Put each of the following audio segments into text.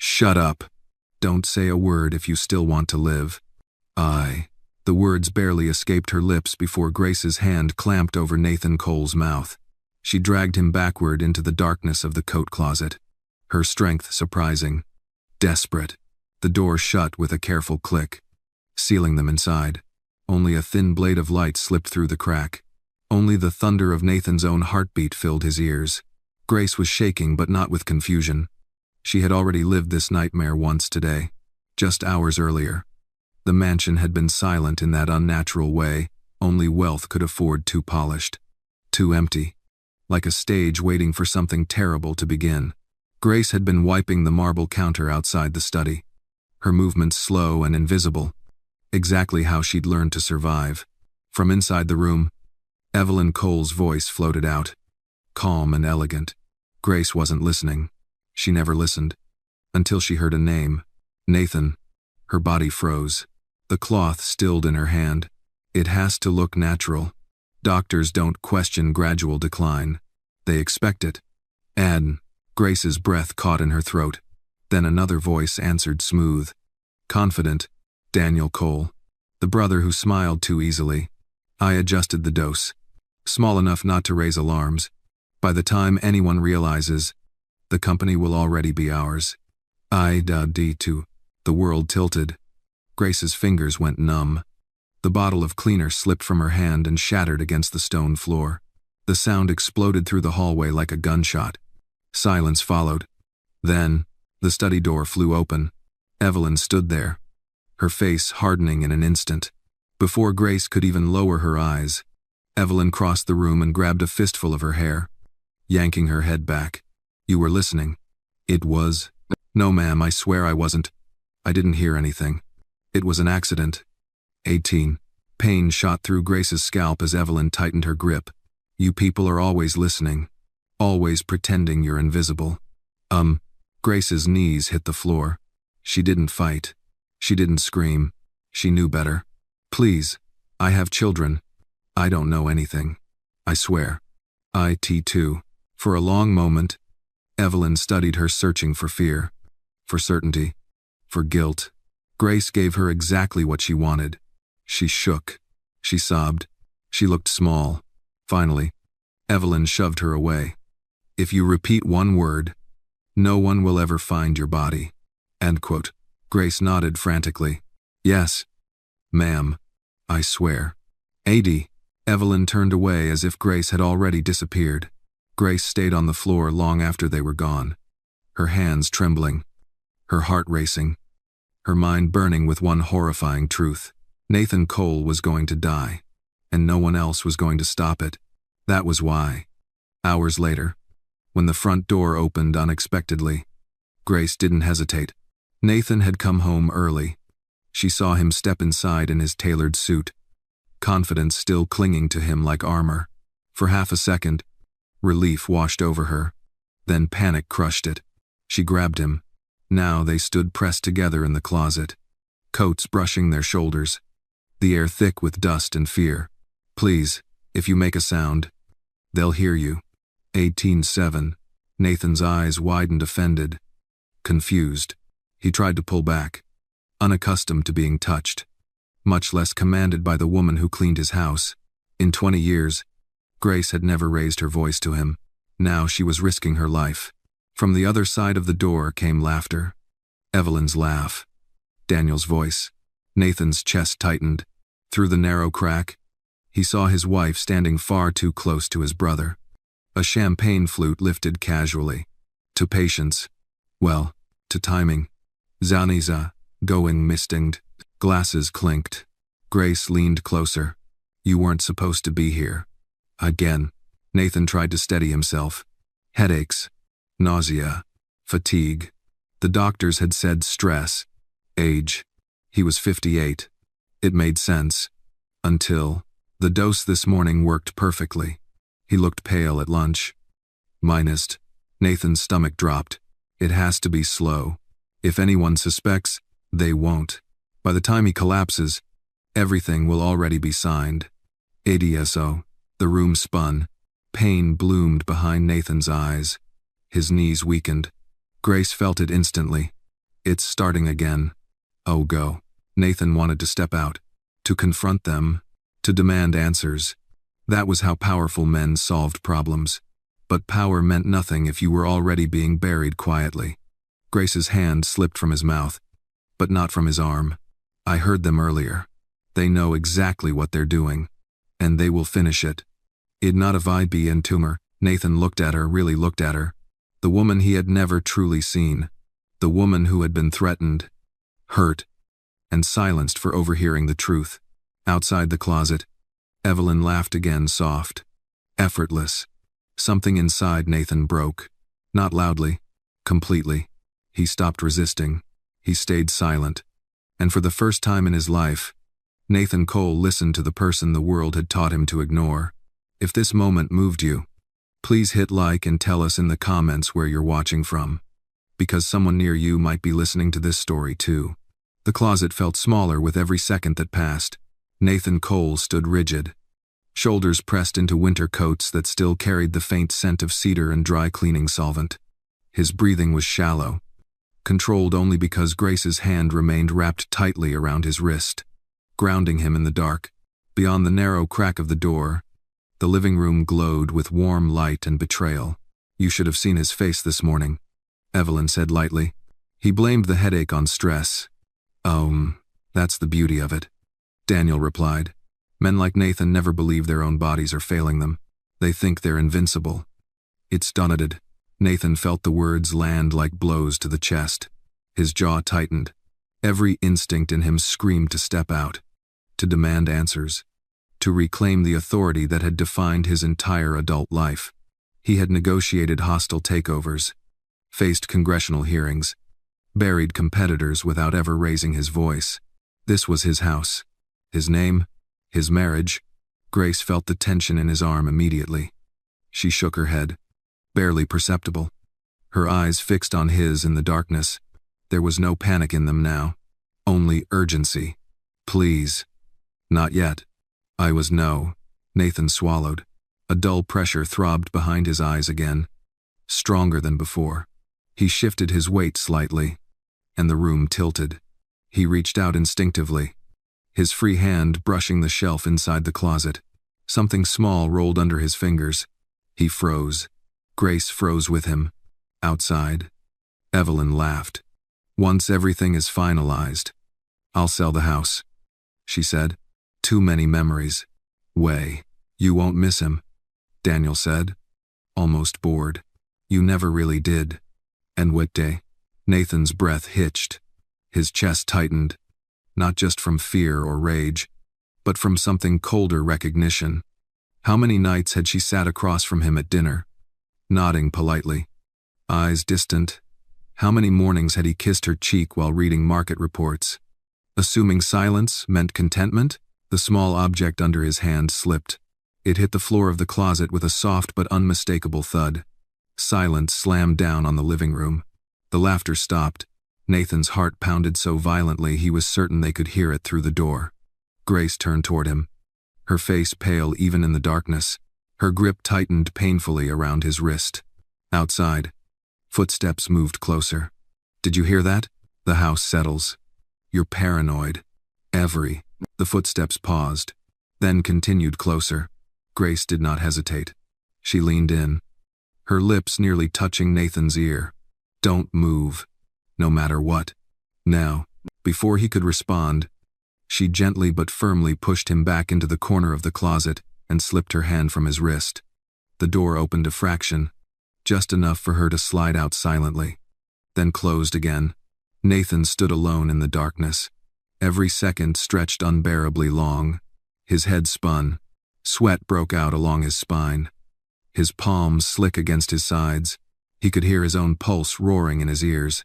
Shut up. Don't say a word if you still want to live. The words barely escaped her lips before Grace's hand clamped over Nathan Cole's mouth. She dragged him backward into the darkness of the coat closet. Her strength surprising. Desperate. The door shut with a careful click, sealing them inside. Only a thin blade of light slipped through the crack. Only the thunder of Nathan's own heartbeat filled his ears. Grace was shaking, but not with confusion. She had already lived this nightmare once today, just hours earlier. The mansion had been silent in that unnatural way only wealth could afford, too polished, too empty, like a stage waiting for something terrible to begin. Grace had been wiping the marble counter outside the study, her movements slow and invisible, exactly how she'd learned to survive. From inside the room, Evelyn Cole's voice floated out, calm and elegant. Grace wasn't listening. She never listened, until she heard a name. Nathan. Her body froze. The cloth stilled in her hand. It has to look natural. Doctors don't question gradual decline. They expect it. And Grace's breath caught in her throat. Then another voice answered, smooth, confident. Daniel Cole, the brother who smiled too easily. I adjusted the dose, small enough not to raise alarms. By the time anyone realizes, the company will already be ours. The world tilted. Grace's fingers went numb. The bottle of cleaner slipped from her hand and shattered against the stone floor. The sound exploded through the hallway like a gunshot. Silence followed. Then, the study door flew open. Evelyn stood there, her face hardening in an instant. Before Grace could even lower her eyes, Evelyn crossed the room and grabbed a fistful of her hair, yanking her head back. You were listening. It was... No, ma'am, I swear I wasn't. I didn't hear anything. It was an accident. 18. Pain shot through Grace's scalp as Evelyn tightened her grip. You people are always listening. Always pretending you're invisible. Grace's knees hit the floor. She didn't fight. She didn't scream. She knew better. Please, I have children. I don't know anything. I swear. Too. For a long moment, Evelyn studied her, searching for fear, for certainty, for guilt. Grace gave her exactly what she wanted. She shook. She sobbed. She looked small. Finally, Evelyn shoved her away. If you repeat one word, no one will ever find your body. End quote. Grace nodded frantically. Yes, ma'am. I swear. Evelyn turned away as if Grace had already disappeared. Grace stayed on the floor long after they were gone, her hands trembling, her heart racing, her mind burning with one horrifying truth. Nathan Cole was going to die, and no one else was going to stop it. That was why. Hours later, when the front door opened unexpectedly, Grace didn't hesitate. Nathan had come home early. She saw him step inside in his tailored suit, confidence still clinging to him like armor. For half a second, relief washed over her. Then panic crushed it. She grabbed him. Now they stood pressed together in the closet, coats brushing their shoulders, the air thick with dust and fear. Please, if you make a sound, they'll hear you. 18:7. Nathan's eyes widened, offended, confused. He tried to pull back, unaccustomed to being touched, much less commanded by the woman who cleaned his house. In 20 years, Grace had never raised her voice to him. Now she was risking her life. From the other side of the door came laughter. Evelyn's laugh. Daniel's voice. Nathan's chest tightened. Through the narrow crack, he saw his wife standing far too close to his brother. A champagne flute lifted casually. To patience. Well, to timing. Zaniza, going mistinged. Glasses clinked. Grace leaned closer. You weren't supposed to be here. Again. Nathan tried to steady himself. Headaches. Nausea. Fatigue. The doctors had said stress. Age. He was 58. It made sense. Until the dose this morning worked perfectly. He looked pale at lunch. Minus. Nathan's stomach dropped. It has to be slow. If anyone suspects, they won't. By the time he collapses, everything will already be signed. ADSO. The room spun. Pain bloomed behind Nathan's eyes. His knees weakened. Grace felt it instantly. It's starting again. Oh, go. Nathan wanted to step out, to confront them, to demand answers. That was how powerful men solved problems. But power meant nothing if you were already being buried quietly. Grace's hand slipped from his mouth, but not from his arm. I heard them earlier. They know exactly what they're doing, and they will finish it. It'd not have I be in tumor. Nathan looked at her, really looked at her. The woman he had never truly seen. The woman who had been threatened, hurt, and silenced for overhearing the truth. Outside the closet, Evelyn laughed again, soft, effortless. Something inside Nathan broke. Not loudly, completely. He stopped resisting. He stayed silent. And for the first time in his life, Nathan Cole listened to the person the world had taught him to ignore. If this moment moved you, please hit like and tell us in the comments where you're watching from. Because someone near you might be listening to this story too. The closet felt smaller with every second that passed. Nathan Cole stood rigid, shoulders pressed into winter coats that still carried the faint scent of cedar and dry cleaning solvent. His breathing was shallow, controlled only because Grace's hand remained wrapped tightly around his wrist, grounding him in the dark. Beyond the narrow crack of the door, the living room glowed with warm light and betrayal. You should have seen his face this morning, Evelyn said lightly. He blamed the headache on stress. That's the beauty of it, Daniel replied. Men like Nathan never believe their own bodies are failing them. They think they're invincible. It's done. Nathan felt the words land like blows to the chest. His jaw tightened. Every instinct in him screamed to step out, to demand answers, to reclaim the authority that had defined his entire adult life. He had negotiated hostile takeovers, faced congressional hearings, buried competitors without ever raising his voice. This was his house, his name, his marriage. Grace felt the tension in his arm immediately. She shook her head, barely perceptible, her eyes fixed on his in the darkness. There was no panic in them now, only urgency. Please. Not yet. No. Nathan swallowed. A dull pressure throbbed behind his eyes again, stronger than before. He shifted his weight slightly, and the room tilted. He reached out instinctively, his free hand brushing the shelf inside the closet. Something small rolled under his fingers. He froze. Grace froze with him. Outside, Evelyn laughed. Once everything is finalized, I'll sell the house, she said. Too many memories. You won't miss him, Daniel said, almost bored. You never really did. And what day? Nathan's breath hitched. His chest tightened, not just from fear or rage, but from something colder, recognition. How many nights had she sat across from him at dinner, nodding politely, eyes distant? How many mornings had he kissed her cheek while reading market reports? Assuming silence meant contentment, the small object under his hand slipped. It hit the floor of the closet with a soft but unmistakable thud. Silence slammed down on the living room. The laughter stopped. Nathan's heart pounded so violently he was certain they could hear it through the door. Grace turned toward him, her face pale even in the darkness. Her grip tightened painfully around his wrist. Outside, footsteps moved closer. Did you hear that? The house settles. You're paranoid. The footsteps paused, then continued closer. Grace did not hesitate. She leaned in, her lips nearly touching Nathan's ear. Don't move, no matter what. Now, before he could respond, she gently but firmly pushed him back into the corner of the closet and slipped her hand from his wrist. The door opened a fraction, just enough for her to slide out silently, then closed again. Nathan stood alone in the darkness. Every second stretched unbearably long. His head spun. Sweat broke out along his spine. His palms slick against his sides. He could hear his own pulse roaring in his ears.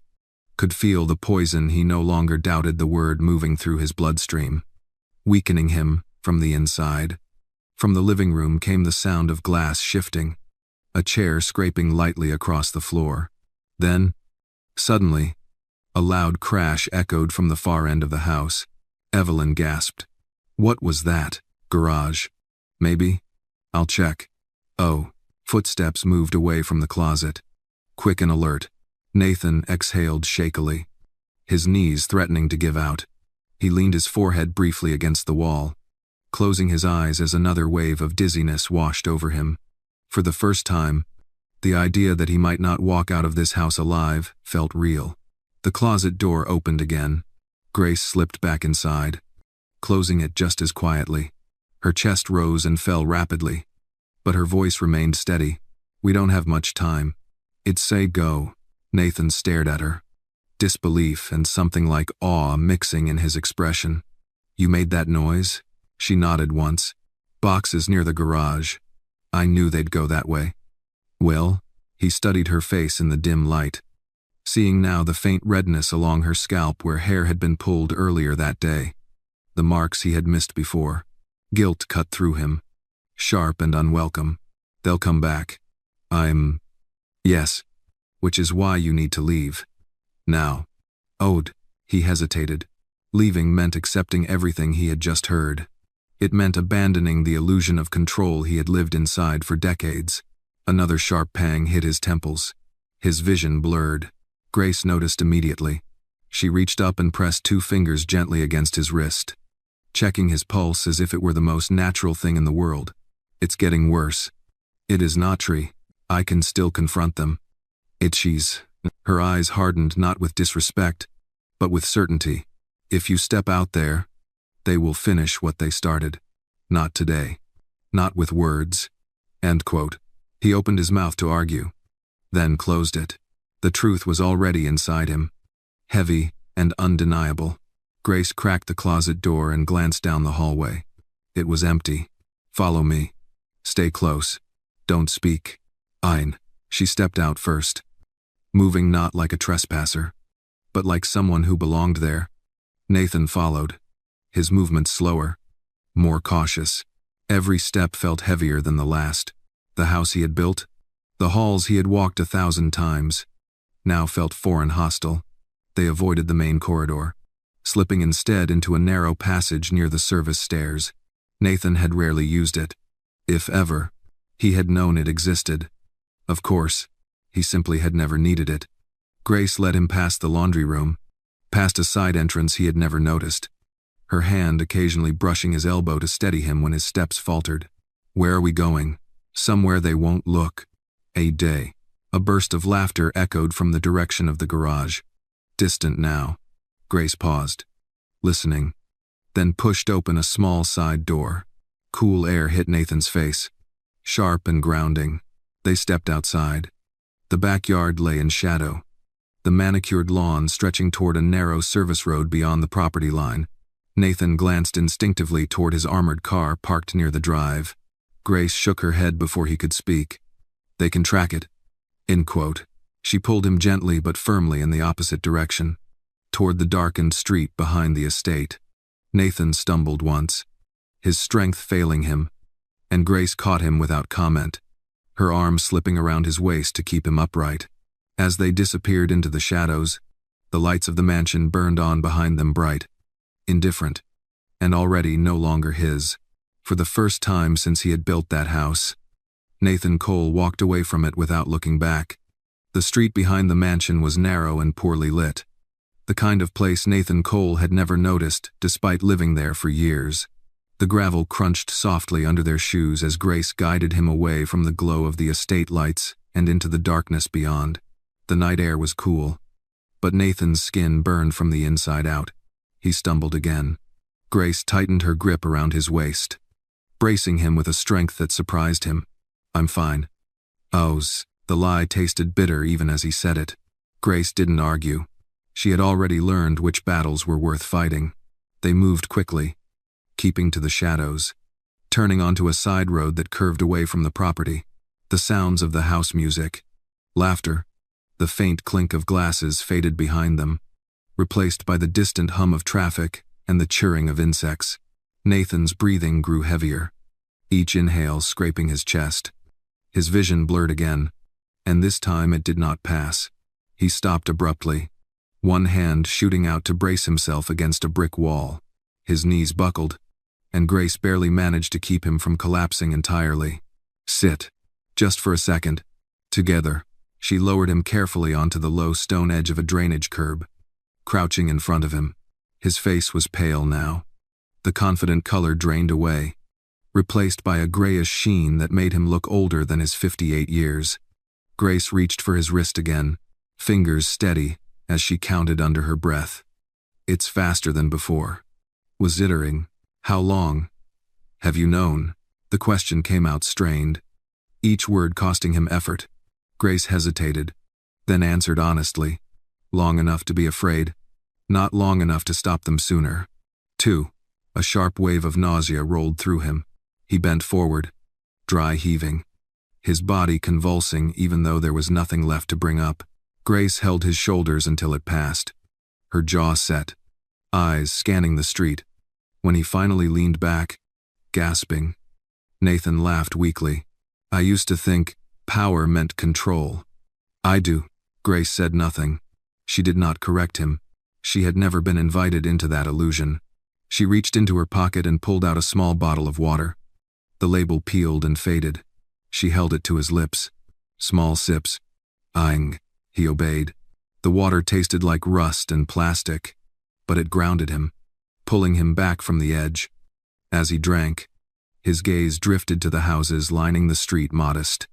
Could feel the poison he no longer doubted the word moving through his bloodstream, weakening him from the inside. From the living room came the sound of glass shifting, a chair scraping lightly across the floor. Then, suddenly, a loud crash echoed from the far end of the house. Evelyn gasped. What was that? Garage. Maybe. I'll check. Oh. Footsteps moved away from the closet. Quick and alert. Nathan exhaled shakily. his knees threatening to give out. He leaned his forehead briefly against the wall, closing his eyes as another wave of dizziness washed over him. For the first time, the idea that he might not walk out of this house alive felt real. The closet door opened again. Grace slipped back inside, closing it just as quietly. Her chest rose and fell rapidly, but her voice remained steady. "We don't have much time. It's say go." Nathan stared at her, disbelief and something like awe mixing in his expression. "You made that noise?" She nodded once. "Boxes near the garage. I knew they'd go that way." "Well?" He studied her face in the dim light, seeing now the faint redness along her scalp where hair had been pulled earlier that day. The marks he had missed before. Guilt cut through him, sharp and unwelcome. "They'll come back. Yes. Which is why you need to leave. Now." "Ode." He hesitated. Leaving meant accepting everything he had just heard. It meant abandoning the illusion of control he had lived inside for decades. Another sharp pang hit his temples. His vision blurred. Grace noticed immediately. She reached up and pressed 2 fingers gently against his wrist, checking his pulse as if it were the most natural thing in the world. "It's getting worse." "It is not, Tree. I can still confront them." She's. Her eyes hardened not with disrespect, but with certainty. "If you step out there, they will finish what they started. Not today. Not with words." End quote. He opened his mouth to argue, then closed it. The truth was already inside him, heavy and undeniable. Grace cracked the closet door and glanced down the hallway. It was empty. "Follow me. Stay close. Don't speak." "Ein." She stepped out first, moving not like a trespasser, but like someone who belonged there. Nathan followed, his movements slower, more cautious. Every step felt heavier than the last. The house he had built, the halls he had walked 1,000 times, now felt foreign, hostile. They avoided the main corridor, slipping instead into a narrow passage near the service stairs. Nathan had rarely used it. If ever, he had known it existed. Of course, he simply had never needed it. Grace led him past the laundry room, past a side entrance he had never noticed, her hand occasionally brushing his elbow to steady him when his steps faltered. "Where are we going?" "Somewhere they won't look." A day. A burst of laughter echoed from the direction of the garage. Distant now. Grace paused, listening, then pushed open a small side door. Cool air hit Nathan's face, sharp and grounding. They stepped outside. The backyard lay in shadow, the manicured lawn stretching toward a narrow service road beyond the property line. Nathan glanced instinctively toward his armored car parked near the drive. Grace shook her head before he could speak. "They can track it." End quote. She pulled him gently but firmly in the opposite direction, toward the darkened street behind the estate. Nathan stumbled once, his strength failing him, and Grace caught him without comment, her arm slipping around his waist to keep him upright. As they disappeared into the shadows, the lights of the mansion burned on behind them bright, indifferent, and already no longer his. For the first time since he had built that house, Nathan Cole walked away from it without looking back. The street behind the mansion was narrow and poorly lit, the kind of place Nathan Cole had never noticed despite living there for years. The gravel crunched softly under their shoes as Grace guided him away from the glow of the estate lights and into the darkness beyond. The night air was cool, but Nathan's skin burned from the inside out. He stumbled again. Grace tightened her grip around his waist, bracing him with a strength that surprised him. "I'm fine." The lie tasted bitter even as he said it. Grace didn't argue. She had already learned which battles were worth fighting. They moved quickly, keeping to the shadows, turning onto a side road that curved away from the property. The sounds of the house music, laughter, the faint clink of glasses faded behind them, replaced by the distant hum of traffic and the chirring of insects. Nathan's breathing grew heavier, each inhale scraping his chest. His vision blurred again, and this time it did not pass. He stopped abruptly, one hand shooting out to brace himself against a brick wall. His knees buckled, and Grace barely managed to keep him from collapsing entirely. "Sit. Just for a second." Together, she lowered him carefully onto the low stone edge of a drainage curb. crouching in front of him. His face was pale now. The confident color drained away, replaced by a grayish sheen that made him look older than his 58 years. Grace reached for his wrist again, fingers steady as she counted under her breath. "It's faster than before." Was zittering. "How long have you known?" The question came out strained, each word costing him effort. Grace hesitated, then answered honestly. "Long enough to be afraid, not long enough to stop them sooner." 2. A sharp wave of nausea rolled through him. He bent forward, dry heaving, his body convulsing even though there was nothing left to bring up. Grace held his shoulders until it passed, her jaw set, eyes scanning the street. When he finally leaned back, gasping, Nathan laughed weakly. "I used to think power meant control." "I do." Grace said nothing. She did not correct him. She had never been invited into that illusion. She reached into her pocket and pulled out a small bottle of water. The label peeled and faded. She held it to his lips. Small sips. "Aing," he obeyed. The water tasted like rust and plastic, but it grounded him, pulling him back from the edge. As he drank, his gaze drifted to the houses lining the street modest,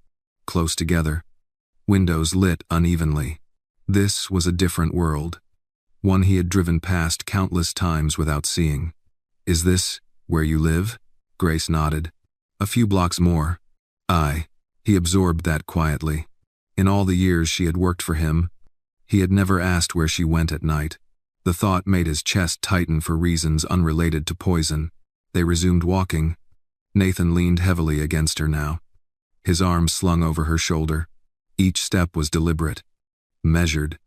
close together, windows lit unevenly. This was a different world, one he had driven past countless times without seeing. "Is this where you live?" Grace nodded. "A few blocks more." "Aye." He absorbed that quietly. In all the years she had worked for him, he had never asked where she went at night. The thought made his chest tighten for reasons unrelated to poison. They resumed walking. Nathan leaned heavily against her now, his arms slung over her shoulder. Each step was deliberate, measured,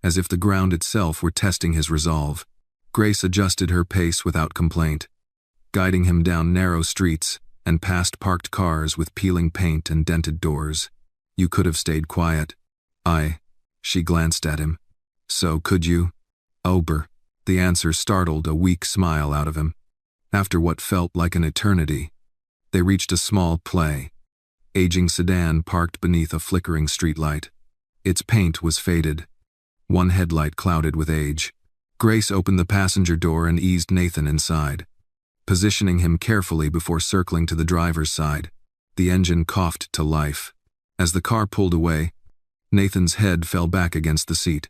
as if the ground itself were testing his resolve. Grace adjusted her pace without complaint, guiding him down narrow streets and past parked cars with peeling paint and dented doors. "You could have stayed quiet." She glanced at him. "So could you?" "Ober." The answer startled a weak smile out of him. After what felt like an eternity, they reached a small play, aging sedan parked beneath a flickering streetlight. Its paint was faded, one headlight clouded with age. Grace opened the passenger door and eased Nathan inside, positioning him carefully before circling to the driver's side. The engine coughed to life. As the car pulled away, Nathan's head fell back against the seat.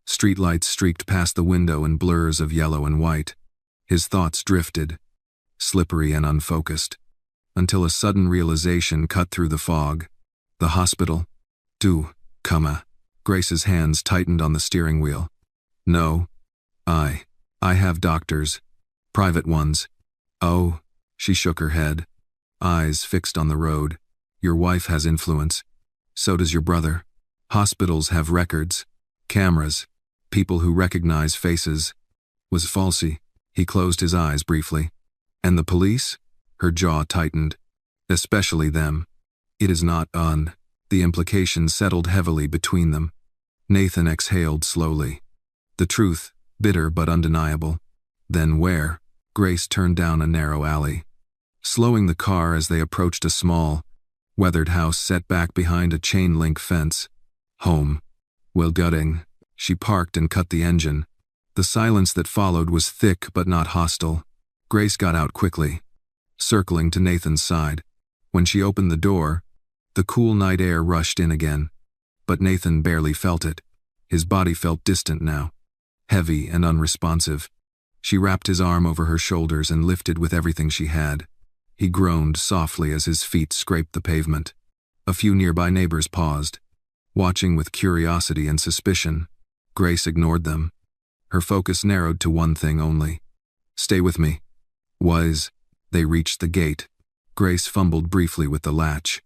Streetlights streaked past the window in blurs of yellow and white. His thoughts drifted, slippery and unfocused, until a sudden realization cut through the fog. "The hospital?" "Du, Kuma." Grace's hands tightened on the steering wheel. "No. I have doctors. Private ones." "Oh." She shook her head, eyes fixed on the road. "Your wife has influence. So does your brother. Hospitals have records, cameras, people who recognize faces." Was falsy. He closed his eyes briefly. "And the police?" Her jaw tightened. "Especially them." "It is not on." The implication settled heavily between them. Nathan exhaled slowly. The truth, bitter but undeniable. "Then where?" Grace turned down a narrow alley, slowing the car as they approached a small, weathered house set back behind a chain-link fence. "Home." "Well, gutting." She parked and cut the engine. The silence that followed was thick but not hostile. Grace got out quickly, circling to Nathan's side. When she opened the door, the cool night air rushed in again. But Nathan barely felt it. His body felt distant now, heavy and unresponsive. She wrapped his arm over her shoulders and lifted with everything she had. He groaned softly as his feet scraped the pavement. A few nearby neighbors paused, watching with curiosity and suspicion. Grace ignored them. Her focus narrowed to one thing only. "Stay with me." They reached the gate. Grace fumbled briefly with the latch,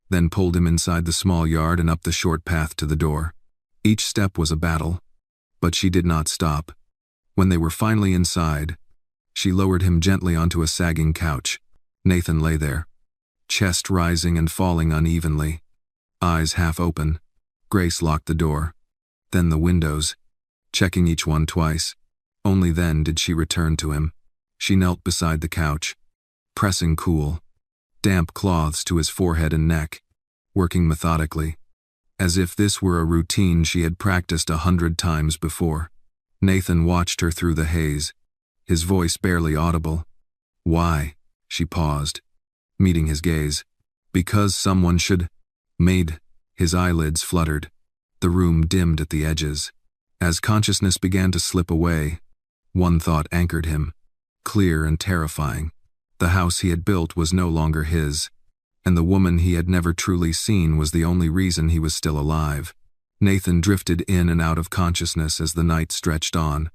then pulled him inside the small yard and up the short path to the door. Each step was a battle, but she did not stop. When they were finally inside, she lowered him gently onto a sagging couch. Nathan lay there, chest rising and falling unevenly, eyes half open. Grace locked the door, then the windows, checking each one twice. Only then did she return to him. She knelt beside the couch, pressing cool, damp cloths to his forehead and neck, working methodically, as if this were a routine she had practiced 100 times before. Nathan watched her through the haze, his voice barely audible. Why? She paused, meeting his gaze. Because someone should. Maid. His eyelids fluttered. The room dimmed at the edges. As consciousness began to slip away, one thought anchored him, clear and terrifying. The house he had built was no longer his, and the woman he had never truly seen was the only reason he was still alive. Nathan drifted in and out of consciousness as the night stretched on,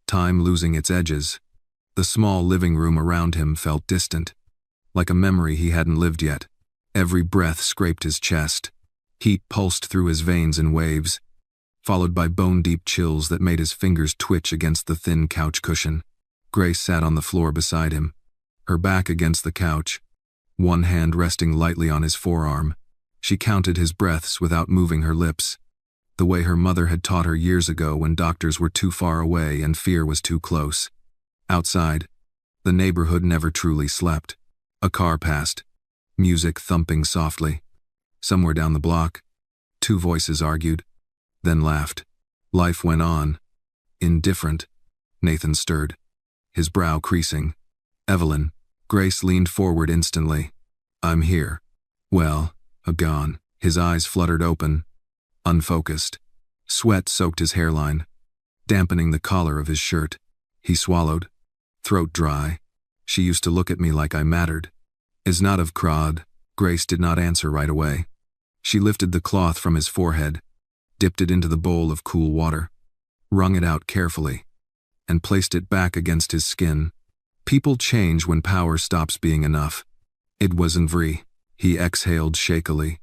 time losing its edges. The small living room around him felt distant, like a memory he hadn't lived yet. Every breath scraped his chest. Heat pulsed through his veins in waves, followed by bone-deep chills that made his fingers twitch against the thin couch cushion. Grace sat on the floor beside him, her back against the couch, one hand resting lightly on his forearm. She counted his breaths without moving her lips, the way her mother had taught her years ago when doctors were too far away and fear was too close. Outside, the neighborhood never truly slept. A car passed, music thumping softly. Somewhere down the block, two voices argued, then laughed. Life went on. Indifferent. Nathan stirred, his brow creasing. Evelyn. Grace leaned forward instantly. I'm here. Well, gone. His eyes fluttered open, unfocused. Sweat soaked his hairline, dampening the collar of his shirt. He swallowed, throat dry. She used to look at me like I mattered. Is not of crod. Grace did not answer right away. She lifted the cloth from his forehead, dipped it into the bowl of cool water, wrung it out carefully, and placed it back against his skin. People change when power stops being enough. It wasn't Vri. He exhaled shakily,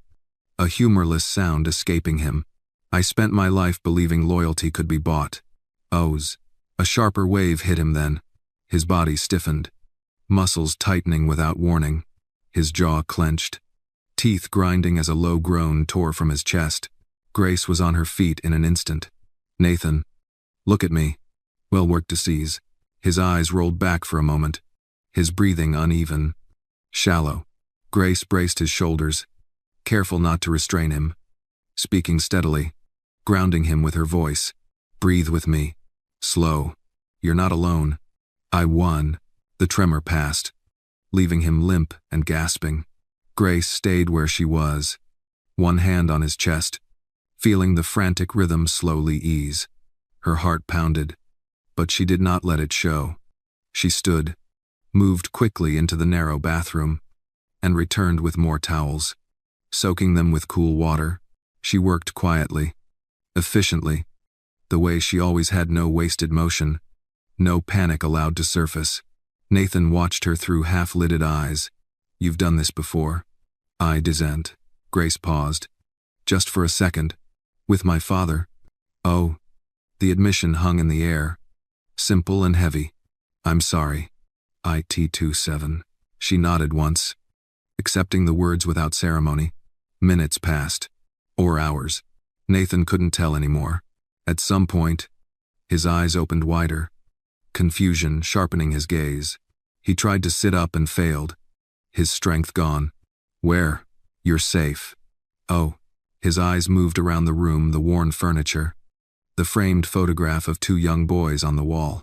a humorless sound escaping him. I spent my life believing loyalty could be bought. O's. A sharper wave hit him then. His body stiffened, muscles tightening without warning. His jaw clenched, teeth grinding as a low groan tore from his chest. Grace was on her feet in an instant. Nathan. Look at me. Well worked to seize. His eyes rolled back for a moment, his breathing uneven, shallow. Grace braced his shoulders, careful not to restrain him, speaking steadily, grounding him with her voice. Breathe with me. Slow. You're not alone. I won. The tremor passed, leaving him limp and gasping. Grace stayed where she was, one hand on his chest, feeling the frantic rhythm slowly ease. Her heart pounded, but she did not let it show. She stood, moved quickly into the narrow bathroom, and returned with more towels. Soaking them with cool water, she worked quietly, efficiently, the way she always had, no wasted motion, no panic allowed to surface. Nathan watched her through half-lidded eyes. You've done this before. I didn't. Grace paused, just for a second. With my father. Oh. The admission hung in the air, simple and heavy. I'm sorry. IT27. She nodded once, accepting the words without ceremony. Minutes passed. Or hours. Nathan couldn't tell anymore. At some point, his eyes opened wider, confusion sharpening his gaze. He tried to sit up and failed, his strength gone. Where? You're safe. Oh. His eyes moved around the room, the worn furniture, the framed photograph of two young boys on the wall,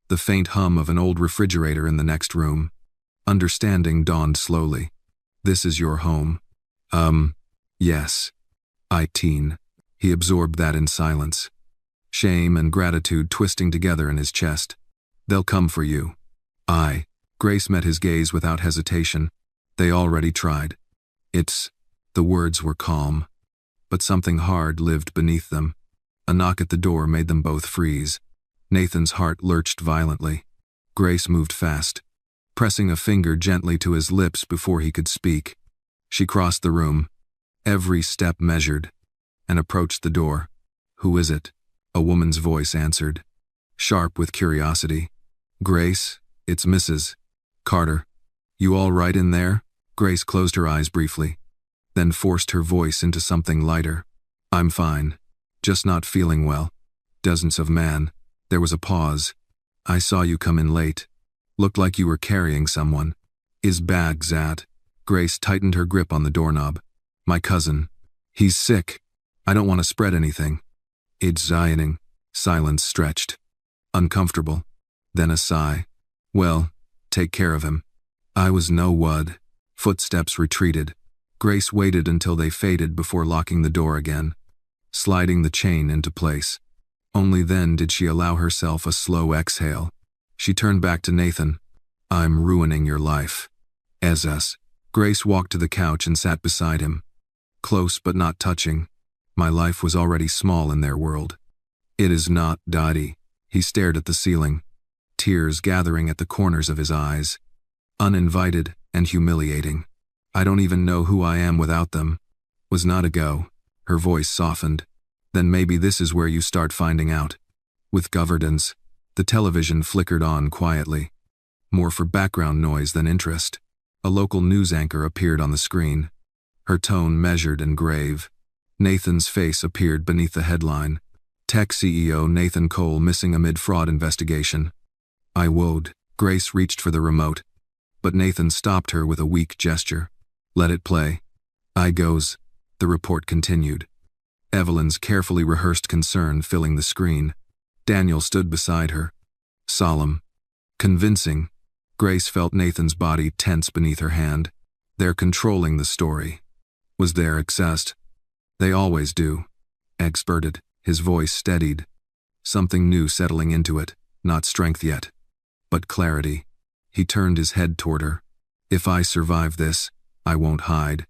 the faint hum of an old refrigerator in the next room. Understanding dawned slowly. This is your home. Yes. Teen. He absorbed that in silence, shame and gratitude twisting together in his chest. They'll come for you. Grace met his gaze without hesitation. They already tried. The words were calm, but something hard lived beneath them. A knock at the door made them both freeze. Nathan's heart lurched violently. Grace moved fast, pressing a finger gently to his lips before he could speak. She crossed the room, every step measured, and approached the door. Who is it? A woman's voice answered, sharp with curiosity. Grace, it's Mrs. Carter. You all right in there? Grace closed her eyes briefly, then forced her voice into something lighter. I'm fine. Just not feeling well. Dozens of man. There was a pause. I saw you come in late. Looked like you were carrying someone. Is bad, Zat. Grace tightened her grip on the doorknob. My cousin. He's sick. I don't want to spread anything. It's zioning. Silence stretched. Uncomfortable. Then a sigh. Well, take care of him. I was no wud. Footsteps retreated. Grace waited until they faded before locking the door again, sliding the chain into place. Only then did she allow herself a slow exhale. She turned back to Nathan. I'm ruining your life. As us. Grace walked to the couch and sat beside him. Close but not touching. My life was already small in their world. It is not, Dottie. He stared at the ceiling, tears gathering at the corners of his eyes. Uninvited and humiliating. I don't even know who I am without them. Was not a go. Her voice softened. Then maybe this is where you start finding out. With governance, the television flickered on quietly. More for background noise than interest. A local news anchor appeared on the screen. Her tone measured and grave. Nathan's face appeared beneath the headline. Tech CEO Nathan Cole missing amid fraud investigation. I woed. Grace reached for the remote, but Nathan stopped her with a weak gesture. Let it play. I goes. The report continued. Evelyn's carefully rehearsed concern filling the screen. Daniel stood beside her. Solemn. Convincing. Grace felt Nathan's body tense beneath her hand. They're controlling the story. Was there excess? They always do. Experted. His voice steadied. Something new settling into it, not strength yet, but clarity. He turned his head toward her. If I survive this, I won't hide.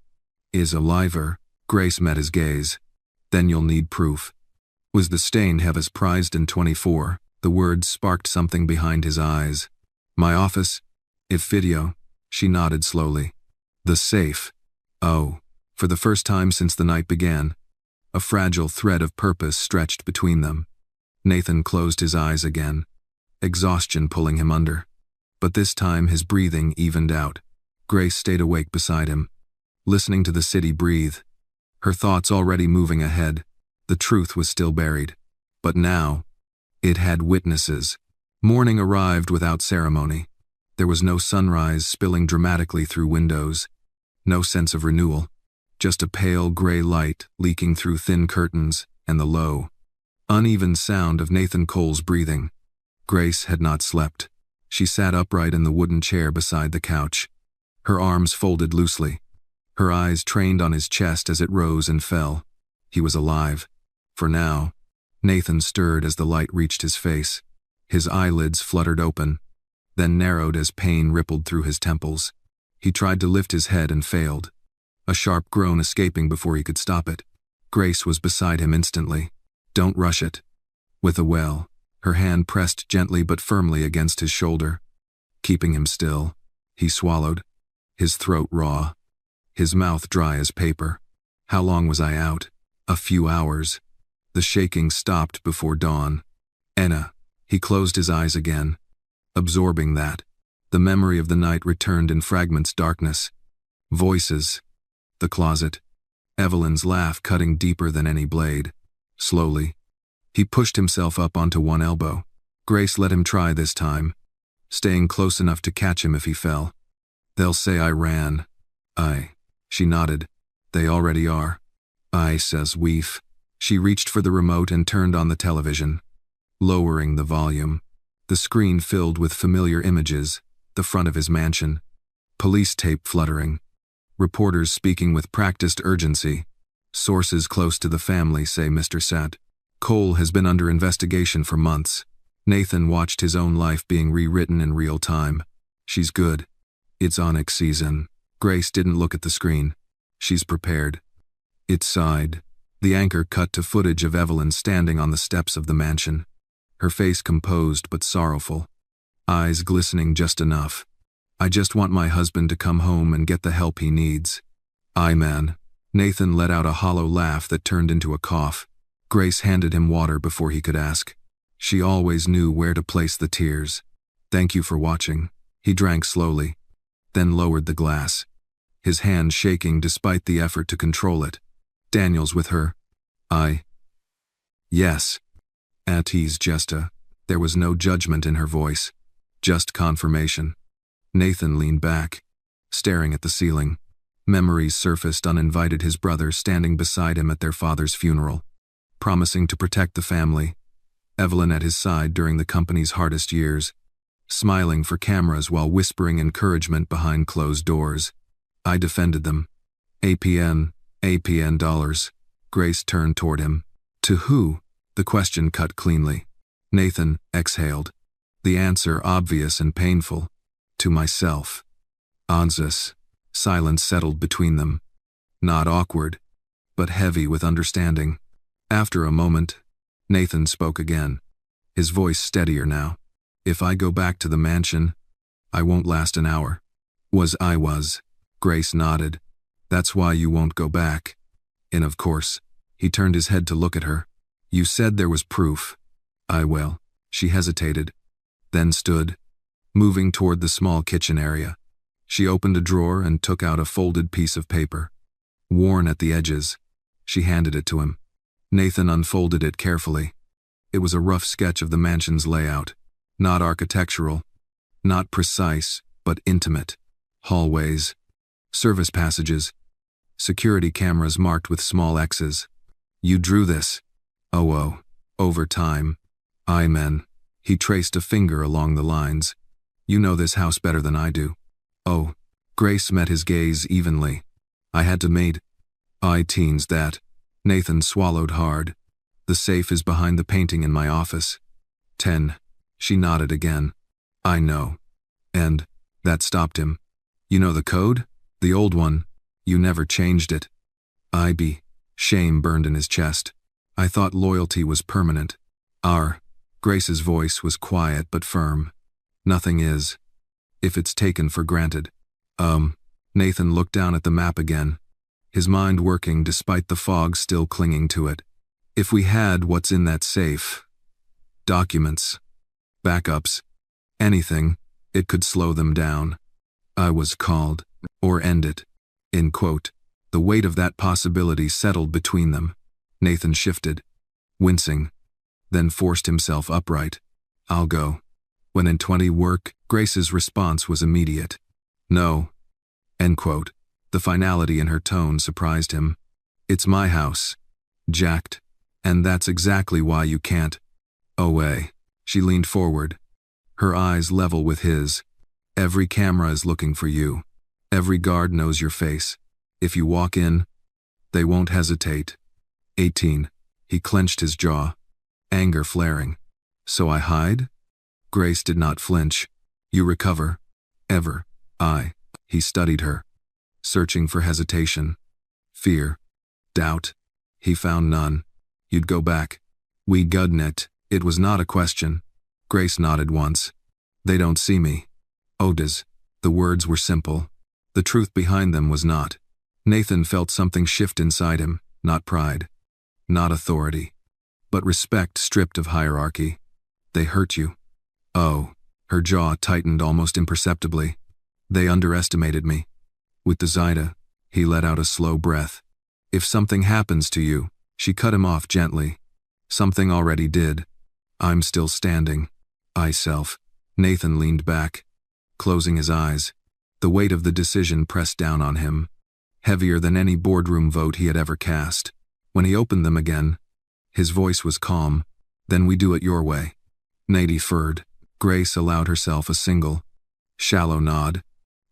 Is aliver. Grace met his gaze. Then you'll need proof. Was the stain have as prized in 24? The words sparked something behind his eyes. My office? If video? She nodded slowly. The safe. Oh. For the first time since the night began, a fragile thread of purpose stretched between them. Nathan closed his eyes again, exhaustion pulling him under. But this time his breathing evened out. Grace stayed awake beside him, listening to the city breathe. Her thoughts already moving ahead. The truth was still buried. But now, it had witnesses. Morning arrived without ceremony. There was no sunrise spilling dramatically through windows. No sense of renewal. Just a pale gray light leaking through thin curtains and the low, uneven sound of Nathan Cole's breathing. Grace had not slept. She sat upright in the wooden chair beside the couch, her arms folded loosely, her eyes trained on his chest as it rose and fell. He was alive. For now. Nathan stirred as the light reached his face. His eyelids fluttered open, then narrowed as pain rippled through his temples. He tried to lift his head and failed, a sharp groan escaping before he could stop it. Grace was beside him instantly. Don't rush it. With a wail, her hand pressed gently but firmly against his shoulder. Keeping him still, he swallowed, his throat raw, his mouth dry as paper. How long was I out? A few hours. The shaking stopped before dawn. Enna. He closed his eyes again, absorbing that. The memory of the night returned in fragments. Darkness. Voices. The closet. Evelyn's laugh cutting deeper than any blade. Slowly, he pushed himself up onto one elbow. Grace let him try this time, staying close enough to catch him if he fell. They'll say I ran. She nodded. They already are. Says weef. She reached for the remote and turned on the television, lowering the volume. The screen filled with familiar images, the front of his mansion, police tape fluttering, reporters speaking with practiced urgency. Sources close to the family say Mr. Sat. Cole has been under investigation for months. Nathan watched his own life being rewritten in real time. She's good. It's Onyx season. Grace didn't look at the screen. She's prepared. It sighed. The anchor cut to footage of Evelyn standing on the steps of the mansion, her face composed but sorrowful, eyes glistening just enough. I just want my husband to come home and get the help he needs. Man. Nathan let out a hollow laugh that turned into a cough. Grace handed him water before he could ask. She always knew where to place the tears. Thank you for watching. He drank slowly, then lowered the glass, his hand shaking despite the effort to control it. Daniel's with her. Yes. Auntie's Jesta. There was no judgment in her voice, just confirmation. Nathan leaned back, staring at the ceiling. Memories surfaced uninvited. His brother standing beside him at their father's funeral, promising to protect the family. Evelyn at his side during the company's hardest years, smiling for cameras while whispering encouragement behind closed doors. I defended them. APN dollars. Grace turned toward him. To who? The question cut cleanly. Nathan exhaled. The answer obvious and painful. To myself. Anzus. Silence settled between them. Not awkward, but heavy with understanding. After a moment, Nathan spoke again, his voice steadier now. If I go back to the mansion, I won't last an hour. Was. Grace nodded. That's why you won't go back. And of course. He turned his head to look at her. You said there was proof. I will. She hesitated, then stood, moving toward the small kitchen area. She opened a drawer and took out a folded piece of paper. Worn at the edges, she handed it to him. Nathan unfolded it carefully. It was a rough sketch of the mansion's layout. Not architectural, not precise, but intimate. Hallways, service passages, security cameras marked with small X's. You drew this? Oh, over time. Amen. He traced a finger along the lines. You know this house better than I do. Oh. Grace met his gaze evenly. I had to Maid. I teens that. Nathan swallowed hard. The safe is behind the painting in my office. 10. She nodded again. I know. And that stopped him. You know the code? The old one. You never changed it. Shame burned in his chest. I thought loyalty was permanent. Grace's voice was quiet but firm. Nothing is. If it's taken for granted. Nathan looked down at the map again, his mind working despite the fog still clinging to it. If we had what's in that safe, documents, backups, anything, it could slow them down. I was called, or end it. In quote. The weight of that possibility settled between them. Nathan shifted, wincing, then forced himself upright. I'll go. When in 20 work, Grace's response was immediate. No. End quote. The finality in her tone surprised him. It's my house. Jacked. And that's exactly why you can't. Away. She leaned forward, her eyes level with his. Every camera is looking for you. Every guard knows your face. If you walk in, they won't hesitate. 18. He clenched his jaw, anger flaring. So I hide? Grace did not flinch. You recover? Ever? He studied her, searching for hesitation, fear, doubt. He found none. You'd go back. We gudnet. It was not a question. Grace nodded once. They don't see me. Odes. The words were simple. The truth behind them was not. Nathan felt something shift inside him, not pride, not authority, but respect stripped of hierarchy. They hurt you. Oh, her jaw tightened almost imperceptibly. They underestimated me. With the Zida, he let out a slow breath. If something happens to you, she cut him off gently. Something already did. I'm still standing. Nathan leaned back, closing his eyes. The weight of the decision pressed down on him, heavier than any boardroom vote he had ever cast. When he opened them again, his voice was calm. Then we do it your way. Nate deferred. Grace allowed herself a single, shallow nod.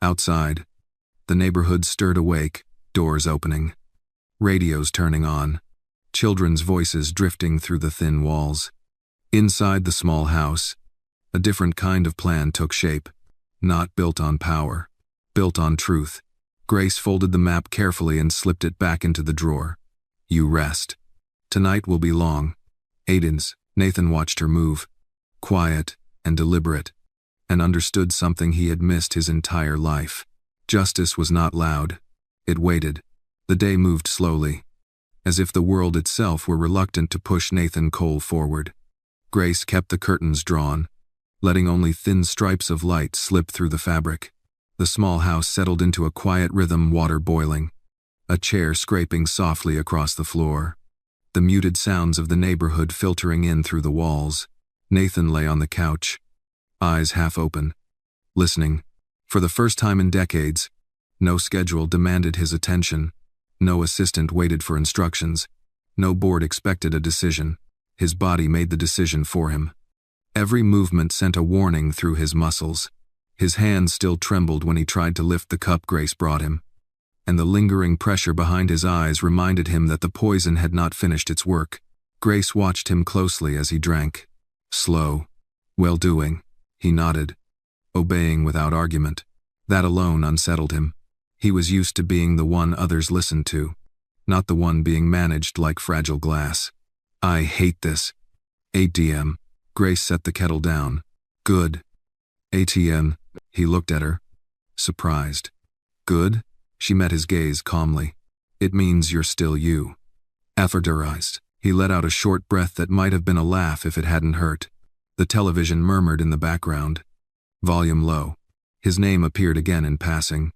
Outside, the neighborhood stirred awake, doors opening, radios turning on, children's voices drifting through the thin walls. Inside the small house, a different kind of plan took shape, not built on power, built on truth. Grace folded the map carefully and slipped it back into the drawer. You rest. Tonight will be long. Aiden's. Nathan watched her move, quiet and deliberate, and understood something he had missed his entire life. Justice was not loud. It waited. The day moved slowly, as if the world itself were reluctant to push Nathan Cole forward. Grace kept the curtains drawn, letting only thin stripes of light slip through the fabric. The small house settled into a quiet rhythm, water boiling, a chair scraping softly across the floor, the muted sounds of the neighborhood filtering in through the walls. Nathan lay on the couch, eyes half open, listening. For the first time in decades, no schedule demanded his attention, no assistant waited for instructions, no board expected a decision. His body made the decision for him. Every movement sent a warning through his muscles. His hands still trembled when he tried to lift the cup Grace brought him, and the lingering pressure behind his eyes reminded him that the poison had not finished its work. Grace watched him closely as he drank. Slow. Well-doing. He nodded, obeying without argument. That alone unsettled him. He was used to being the one others listened to, not the one being managed like fragile glass. I hate this. ATM. Grace set the kettle down. Good. ATM. He looked at her, surprised. Good? She met his gaze calmly. It means you're still you. Efforterized. He let out a short breath that might have been a laugh if it hadn't hurt. The television murmured in the background. Volume low. His name appeared again in passing,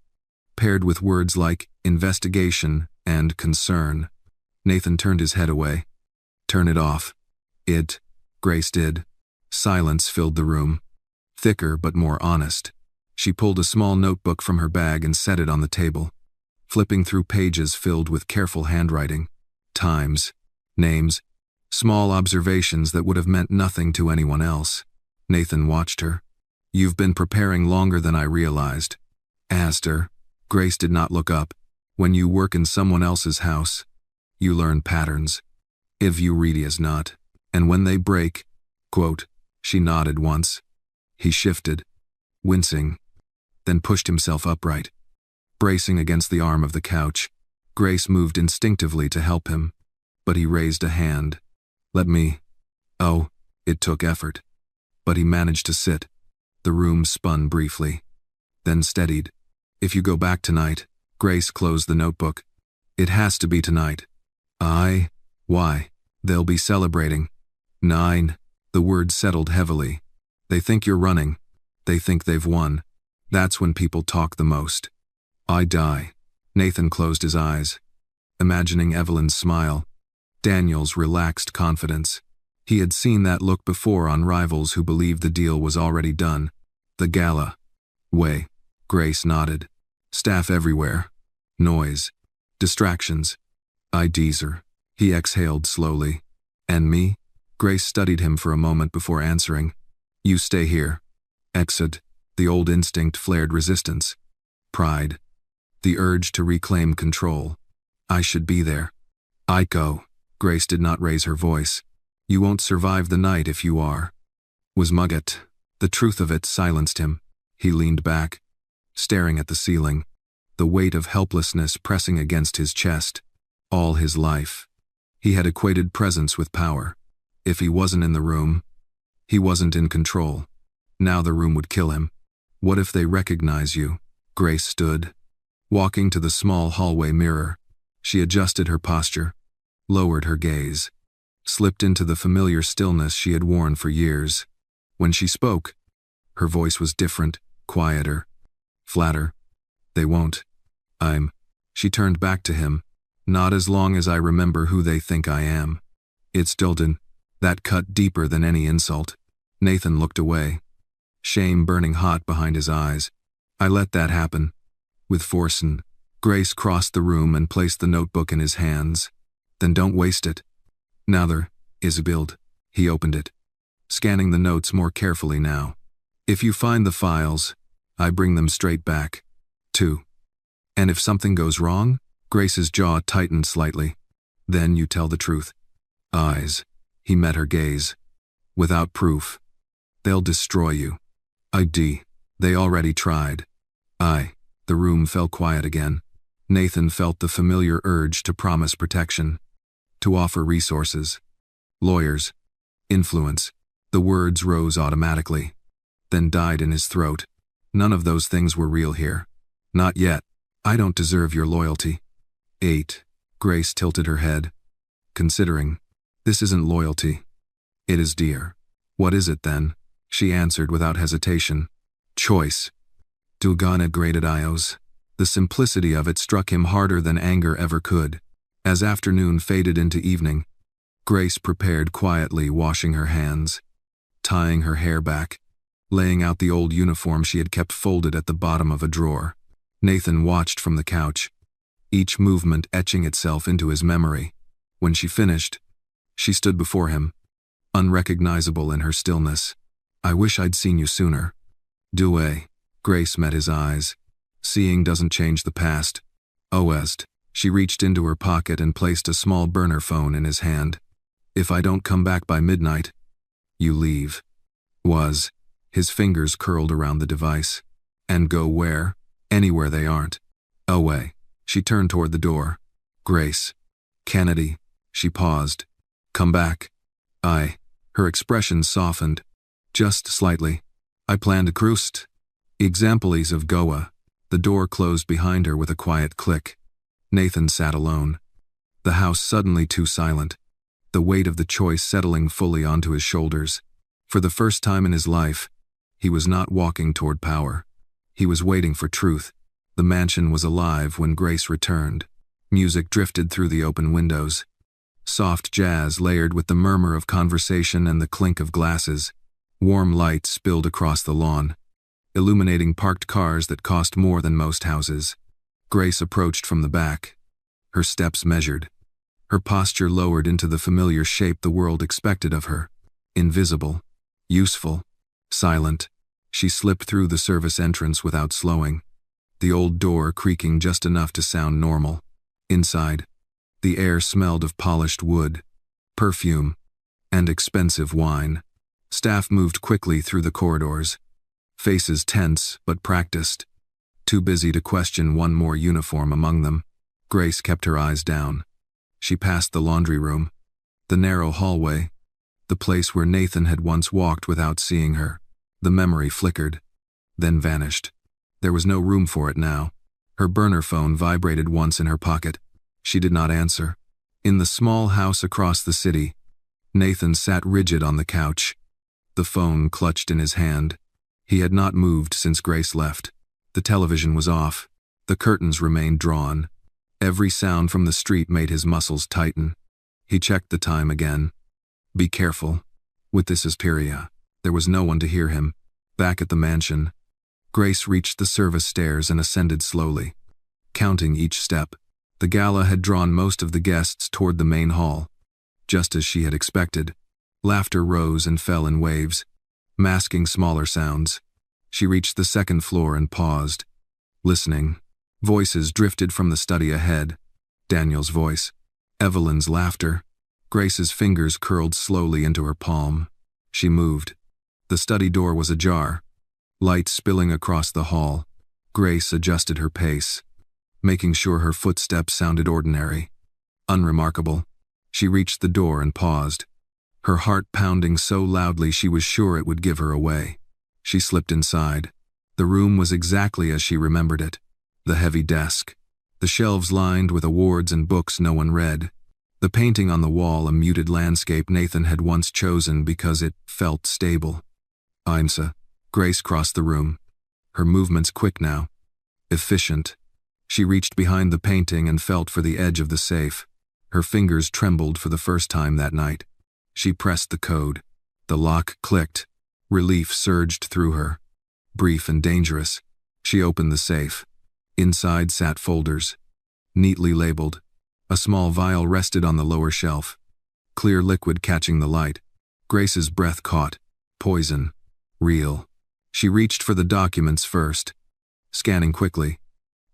paired with words like investigation and concern. Nathan turned his head away. Turn it off. Grace did. Silence filled the room. Thicker but more honest. She pulled a small notebook from her bag and set it on the table, flipping through pages filled with careful handwriting. Times, names, small observations that would have meant nothing to anyone else. Nathan watched her. You've been preparing longer than I realized. Aster. Grace did not look up. When you work in someone else's house, you learn patterns. If you read as not. And when they break, quote, she nodded once. He shifted, wincing, then pushed himself upright. Bracing against the arm of the couch, Grace moved instinctively to help him, but he raised a hand. Let me. Oh, it took effort. But he managed to sit. The room spun briefly, then steadied. If you go back tonight, Grace closed the notebook. It has to be tonight. Why? They'll be celebrating. 9. The words settled heavily. They think you're running. They think they've won. That's when people talk the most. I die. Nathan closed his eyes, imagining Evelyn's smile, Daniel's relaxed confidence. He had seen that look before on rivals who believed the deal was already done. The gala. Way. Grace nodded. Staff everywhere. Noise. Distractions. Deezer. He exhaled slowly. And me? Grace studied him for a moment before answering. You stay here. Exit. The old instinct flared resistance. Pride. The urge to reclaim control. I should be there. I go. Grace did not raise her voice. You won't survive the night if you are. Was Mugget. The truth of it silenced him. He leaned back, staring at the ceiling, the weight of helplessness pressing against his chest. All his life, he had equated presence with power. If he wasn't in the room, he wasn't in control. Now the room would kill him. What if they recognize you? Grace stood, walking to the small hallway mirror. She adjusted her posture, lowered her gaze, slipped into the familiar stillness she had worn for years. When she spoke, her voice was different, quieter, flatter. They won't. She turned back to him. Not as long as I remember who they think I am. It's Dilden. That cut deeper than any insult. Nathan looked away, shame burning hot behind his eyes. I let that happen. With force. And Grace crossed the room and placed the notebook in his hands. Then don't waste it. Now there is a build. He opened it, scanning the notes more carefully now. If you find the files, I bring them straight back. 2. And if something goes wrong? Grace's jaw tightened slightly. Then you tell the truth. Eyes. He met her gaze. Without proof. They'll destroy you. They already tried. The room fell quiet again. Nathan felt the familiar urge to promise protection, to offer resources. Lawyers. Influence. The words rose automatically, then died in his throat. None of those things were real here. Not yet. I don't deserve your loyalty. 8. Grace tilted her head, considering. This isn't loyalty. It is dear. What is it then? She answered without hesitation. Choice. Dulgana graded Ios. The simplicity of it struck him harder than anger ever could. As afternoon faded into evening, Grace prepared quietly, washing her hands, tying her hair back, laying out the old uniform she had kept folded at the bottom of a drawer. Nathan watched from the couch, each movement etching itself into his memory. When she finished, she stood before him, unrecognizable in her stillness. I wish I'd seen you sooner. Due. Grace met his eyes. Seeing doesn't change the past. Oest. She reached into her pocket and placed a small burner phone in his hand. If I don't come back by midnight, you leave. Was. His fingers curled around the device. And go where? Anywhere they aren't. Away. She turned toward the door. Grace. Kennedy. She paused. Come back. Her expression softened. Just slightly. I plan to cruise. Examples of Goa. The door closed behind her with a quiet click. Nathan sat alone. The house suddenly too silent. The weight of the choice settling fully onto his shoulders. For the first time in his life, he was not walking toward power. He was waiting for truth. The mansion was alive when Grace returned. Music drifted through the open windows. Soft jazz layered with the murmur of conversation and the clink of glasses. Warm light spilled across the lawn, illuminating parked cars that cost more than most houses. Grace approached from the back. Her steps measured. Her posture lowered into the familiar shape the world expected of her. Invisible, useful, silent. She slipped through the service entrance without slowing, the old door creaking just enough to sound normal. Inside, the air smelled of polished wood, perfume, and expensive wine. Staff moved quickly through the corridors, faces tense but practiced, too busy to question one more uniform among them. Grace kept her eyes down. She passed the laundry room, the narrow hallway, the place where Nathan had once walked without seeing her. The memory flickered, then vanished. There was no room for it now. Her burner phone vibrated once in her pocket. She did not answer. In the small house across the city, Nathan sat rigid on the couch, the phone clutched in his hand. He had not moved since Grace left. The television was off. The curtains remained drawn. Every sound from the street made his muscles tighten. He checked the time again. Be careful. With this Asperia, there was no one to hear him. Back at the mansion, Grace reached the service stairs and ascended slowly, counting each step. The gala had drawn most of the guests toward the main hall. Just as she had expected, laughter rose and fell in waves, masking smaller sounds. She reached the second floor and paused, listening. Voices drifted from the study ahead. Daniel's voice, Evelyn's laughter. Grace's fingers curled slowly into her palm. She moved. The study door was ajar, light spilling across the hall. Grace adjusted her pace, making sure her footsteps sounded ordinary, unremarkable. She reached the door and paused, her heart pounding so loudly she was sure it would give her away. She slipped inside. The room was exactly as she remembered it. The heavy desk, the shelves lined with awards and books no one read, the painting on the wall a muted landscape Nathan had once chosen because it felt stable. Imsa. Grace crossed the room, her movements quick now, efficient. She reached behind the painting and felt for the edge of the safe. Her fingers trembled for the first time that night. She pressed the code. The lock clicked. Relief surged through her. Brief and dangerous. She opened the safe. Inside sat folders, neatly labeled. A small vial rested on the lower shelf, clear liquid catching the light. Grace's breath caught. Poison. Real. She reached for the documents first, scanning quickly.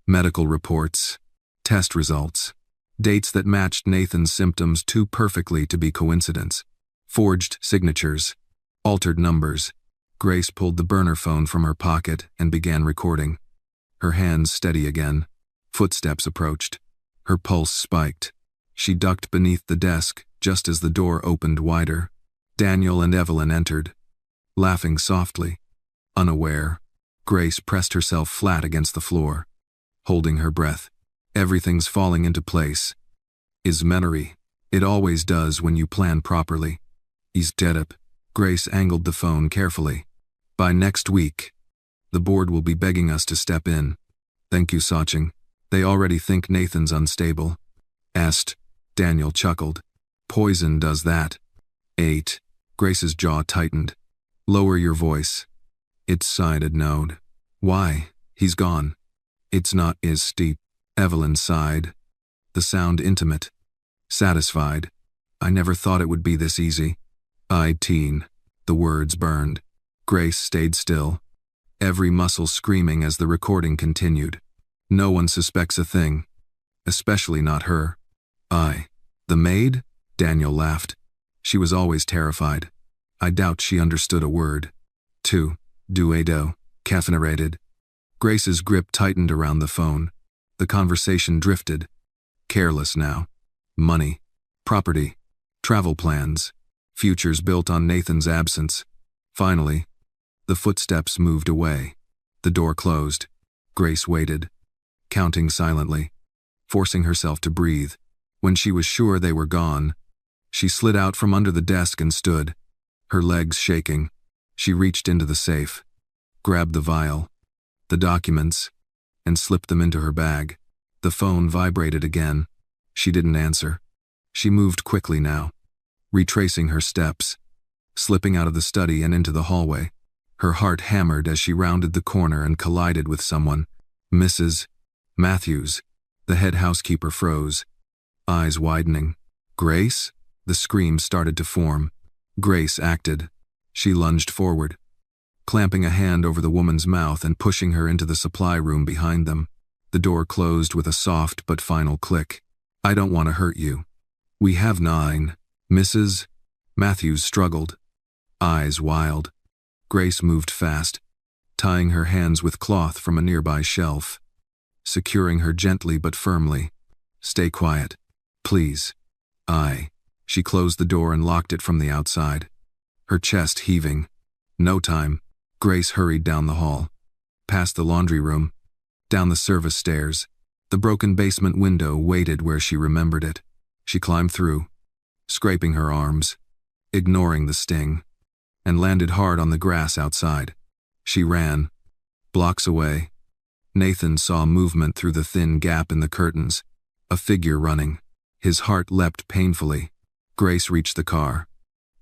Medical reports, test results, dates that matched Nathan's symptoms too perfectly to be coincidence. Forged signatures, altered numbers. Grace pulled the burner phone from her pocket and began recording. Her hands steady again. Footsteps approached. Her pulse spiked. She ducked beneath the desk just as the door opened wider. Daniel and Evelyn entered, laughing softly. Unaware, Grace pressed herself flat against the floor, holding her breath. Everything's falling into place. Is memory. It always does when you plan properly. He's dead up. Grace angled the phone carefully. By next week, the board will be begging us to step in. Thank you, Saching. They already think Nathan's unstable. Est. Daniel chuckled. Poison does that. 8. Grace's jaw tightened. Lower your voice. It's sided node. Why? He's gone. It's not is steep. Evelyn sighed. The sound intimate. Satisfied. I never thought it would be this easy. teen. The words burned. Grace stayed still, every muscle screaming as the recording continued. No one suspects a thing, especially not her. The maid? Daniel laughed. She was always terrified. I doubt she understood a word. 2. Duedo. Caffeinated. Grace's grip tightened around the phone. The conversation drifted. Careless now. Money. Property. Travel plans. Futures built on Nathan's absence. Finally, the footsteps moved away. The door closed. Grace waited, counting silently, forcing herself to breathe. When she was sure they were gone, she slid out from under the desk and stood, her legs shaking. She reached into the safe, grabbed the vial, the documents, and slipped them into her bag. The phone vibrated again. She didn't answer. She moved quickly now, retracing her steps, slipping out of the study and into the hallway. Her heart hammered as she rounded the corner and collided with someone. Mrs. Matthews. The head housekeeper froze, eyes widening. Grace? The scream started to form. Grace acted. She lunged forward, clamping a hand over the woman's mouth and pushing her into the supply room behind them. The door closed with a soft but final click. I don't want to hurt you. We have 9. Mrs. Matthews struggled, eyes wild. Grace moved fast, tying her hands with cloth from a nearby shelf, securing her gently but firmly. Stay quiet, please. She closed the door and locked it from the outside, her chest heaving. No time. Grace hurried down the hall, past the laundry room, down the service stairs. The broken basement window waited where she remembered it. She climbed through, scraping her arms, ignoring the sting, and landed hard on the grass outside. She ran. Blocks away, Nathan saw movement through the thin gap in the curtains, a figure running. His heart leapt painfully. Grace reached the car,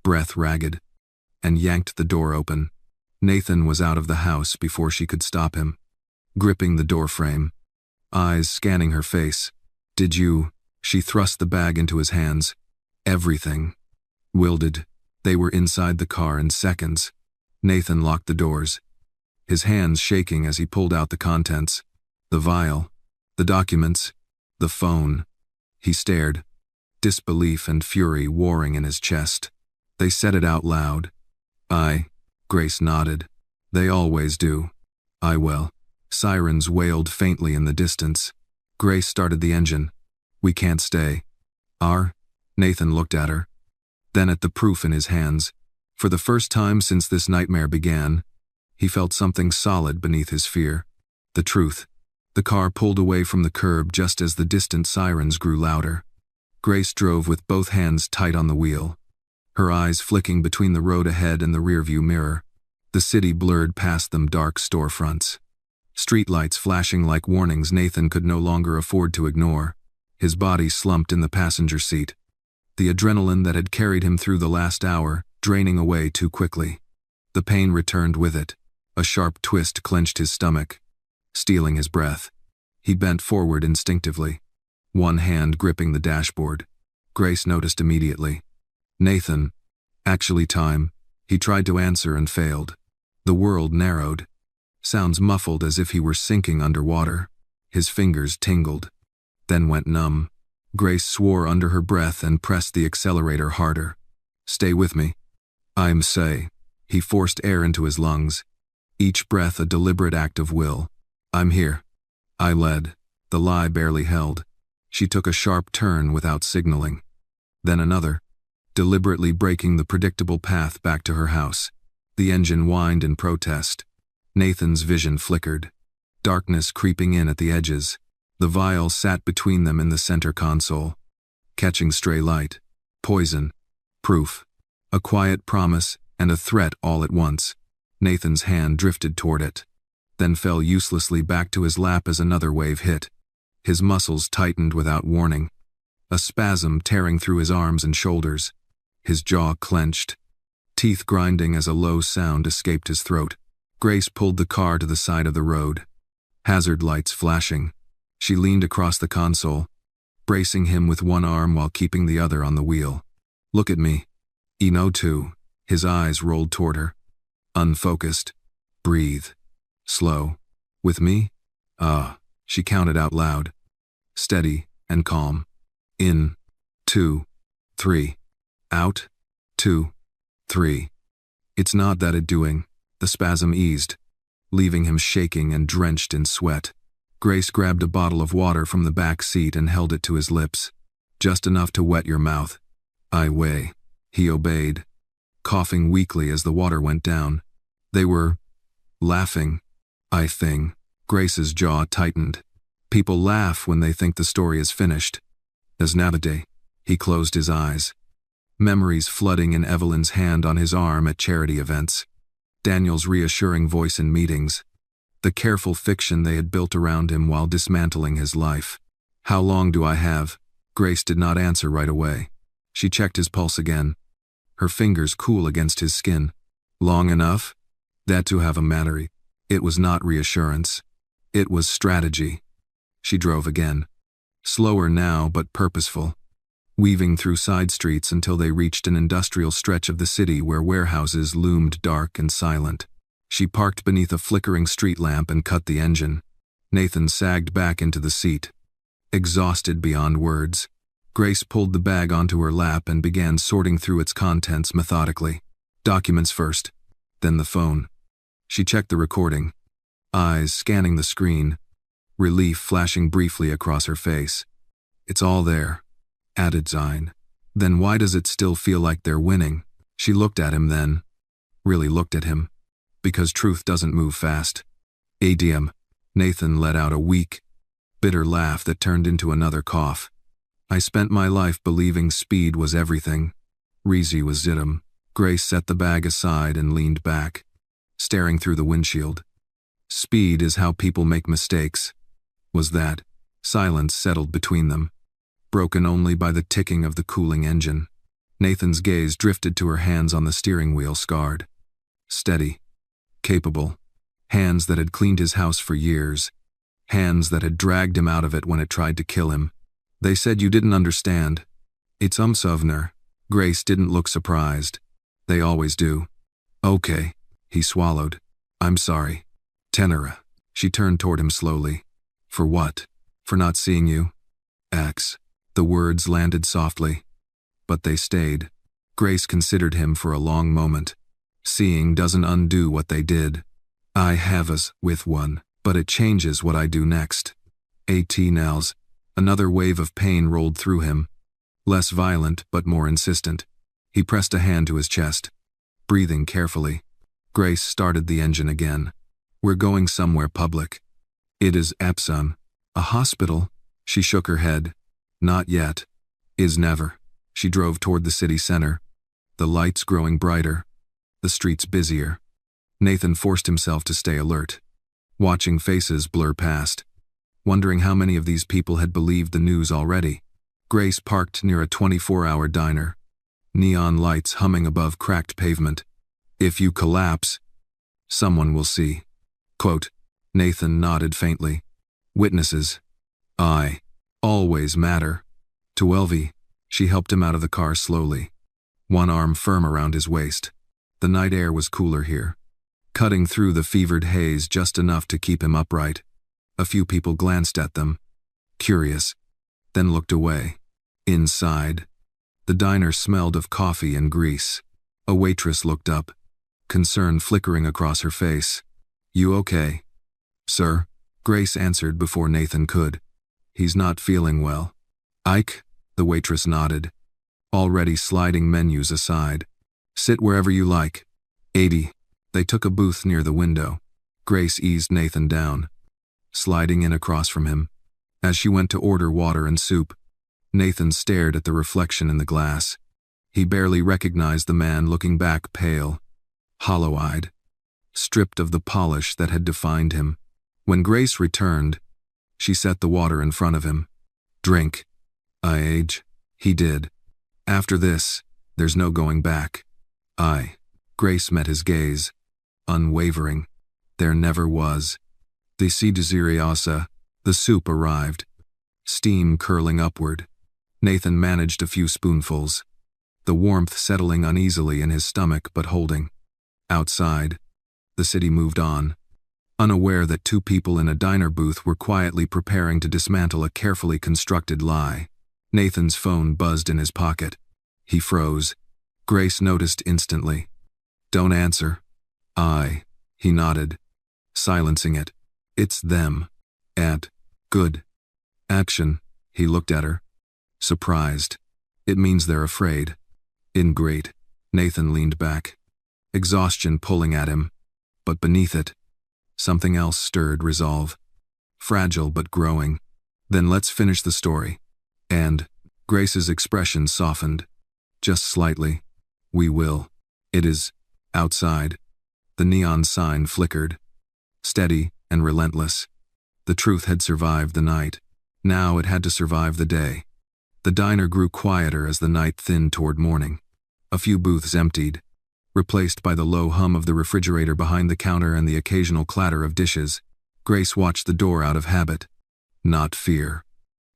breath ragged, and yanked the door open. Nathan was out of the house before she could stop him, gripping the doorframe, eyes scanning her face. Did you? She thrust the bag into his hands. Everything. Wilted. They were inside the car in seconds. Nathan locked the doors, his hands shaking as he pulled out the contents. The vial, the documents, the phone. He stared, disbelief and fury warring in his chest. They said it out loud. Grace nodded. They always do. Well. Sirens wailed faintly in the distance. Grace started the engine. We can't stay. Nathan looked at her, then at the proof in his hands. For the first time since this nightmare began, he felt something solid beneath his fear. The truth. The car pulled away from the curb just as the distant sirens grew louder. Grace drove with both hands tight on the wheel, her eyes flicking between the road ahead and the rearview mirror. The city blurred past them, dark storefronts, streetlights flashing like warnings Nathan could no longer afford to ignore. His body slumped in the passenger seat, the adrenaline that had carried him through the last hour draining away too quickly. The pain returned with it. A sharp twist clenched his stomach, stealing his breath. He bent forward instinctively, one hand gripping the dashboard. Grace noticed immediately. Nathan. Actually time. He tried to answer and failed. The world narrowed. Sounds muffled as if he were sinking underwater. His fingers tingled, then went numb. Grace swore under her breath and pressed the accelerator harder. Stay with me. Say. He forced air into his lungs, each breath a deliberate act of will. I'm here. I led. The lie barely held. She took a sharp turn without signaling. Then another, deliberately breaking the predictable path back to her house. The engine whined in protest. Nathan's vision flickered, darkness creeping in at the edges. The vial sat between them in the center console, catching stray light. Poison. Proof. A quiet promise and a threat all at once. Nathan's hand drifted toward it, then fell uselessly back to his lap as another wave hit. His muscles tightened without warning, a spasm tearing through his arms and shoulders. His jaw clenched, teeth grinding as a low sound escaped his throat. Grace pulled the car to the side of the road, hazard lights flashing. She leaned across the console, bracing him with one arm while keeping the other on the wheel. Look at me. Too. His eyes rolled toward her. Unfocused. Breathe. Slow. With me? Ah, she counted out loud. Steady and calm. In. 2. 3. Out. 2. 3. It's not that it doing. The spasm eased, leaving him shaking and drenched in sweat. Grace grabbed a bottle of water from the back seat and held it to his lips. Just enough to wet your mouth. I weigh. He obeyed, coughing weakly as the water went down. They were laughing. I think. Grace's jaw tightened. People laugh when they think the story is finished. As Navade, he closed his eyes. Memories flooding in Evelyn's hand on his arm at charity events. Daniel's reassuring voice in meetings. The careful fiction they had built around him while dismantling his life. How long do I have? Grace did not answer right away. She checked his pulse again, her fingers cool against his skin. Long enough? That to have a matter. It was not reassurance. It was strategy. She drove again. Slower now, but purposeful. Weaving through side streets until they reached an industrial stretch of the city where warehouses loomed dark and silent. She parked beneath a flickering street lamp and cut the engine. Nathan sagged back into the seat, exhausted beyond words. Grace pulled the bag onto her lap and began sorting through its contents methodically. Documents first, then the phone. She checked the recording, eyes scanning the screen, relief flashing briefly across her face. It's all there, added Zine. Then why does it still feel like they're winning? She looked at him then, really looked at him. Because truth doesn't move fast. ADM. Nathan let out a weak, bitter laugh that turned into another cough. I spent my life believing speed was everything. Reezy was Zidham. Grace set the bag aside and leaned back, staring through the windshield. Speed is how people make mistakes. Was that? Silence settled between them, broken only by the ticking of the cooling engine. Nathan's gaze drifted to her hands on the steering wheel, scarred. Steady. Capable. Hands that had cleaned his house for years. Hands that had dragged him out of it when it tried to kill him. They said you didn't understand. It's Sovner. Grace didn't look surprised. They always do. Okay, he swallowed. I'm sorry. Tenora. She turned toward him slowly. For what? For not seeing you? X. The words landed softly, but they stayed. Grace considered him for a long moment. Seeing doesn't undo what they did. I have us with one, but it changes what I do next. Nels. Another wave of pain rolled through him. Less violent, but more insistent. He pressed a hand to his chest, breathing carefully. Grace started the engine again. We're going somewhere public. It is Epsom. A hospital? She shook her head. Not yet. Is never. She drove toward the city center. The lights growing brighter. The streets busier. Nathan forced himself to stay alert, watching faces blur past, wondering how many of these people had believed the news already. Grace parked near a 24-hour diner, neon lights humming above cracked pavement. If you collapse, someone will see. Quote. Nathan nodded faintly. Witnesses. I. Always matter. To Elvie, she helped him out of the car slowly, one arm firm around his waist. The night air was cooler here, cutting through the fevered haze just enough to keep him upright. A few people glanced at them, curious, then looked away. Inside, the diner smelled of coffee and grease. A waitress looked up, concern flickering across her face. You okay? Sir? Grace answered before Nathan could. He's not feeling well. Ike? The waitress nodded, already sliding menus aside. Sit wherever you like. 80. They took a booth near the window. Grace eased Nathan down, sliding in across from him. As she went to order water and soup, Nathan stared at the reflection in the glass. He barely recognized the man looking back, pale, hollow-eyed, stripped of the polish that had defined him. When Grace returned, she set the water in front of him. Drink. I age. He did. After this, there's no going back. Grace met his gaze, unwavering. There never was. The Desiriosa, the soup arrived, steam curling upward. Nathan managed a few spoonfuls. the warmth settling uneasily in his stomach but holding. Outside, the city moved on, unaware that two people in a diner booth were quietly preparing to dismantle a carefully constructed lie. Nathan's phone buzzed in his pocket. He froze. Grace noticed instantly. "Don't answer." He nodded, silencing it. "It's them." Good. Action." He looked at her, surprised. "It means they're afraid." Great. Nathan leaned back, exhaustion pulling at him. But beneath it, something else stirred resolve. Fragile but growing. "Then let's finish the story." And Grace's expression softened, just slightly. "We will." It is outside. The neon sign flickered, steady and relentless. The truth had survived the night. Now it had to survive the day. The diner grew quieter as the night thinned toward morning. A few booths emptied, replaced by the low hum of the refrigerator behind the counter and the occasional clatter of dishes. Grace watched the door out of habit, not fear.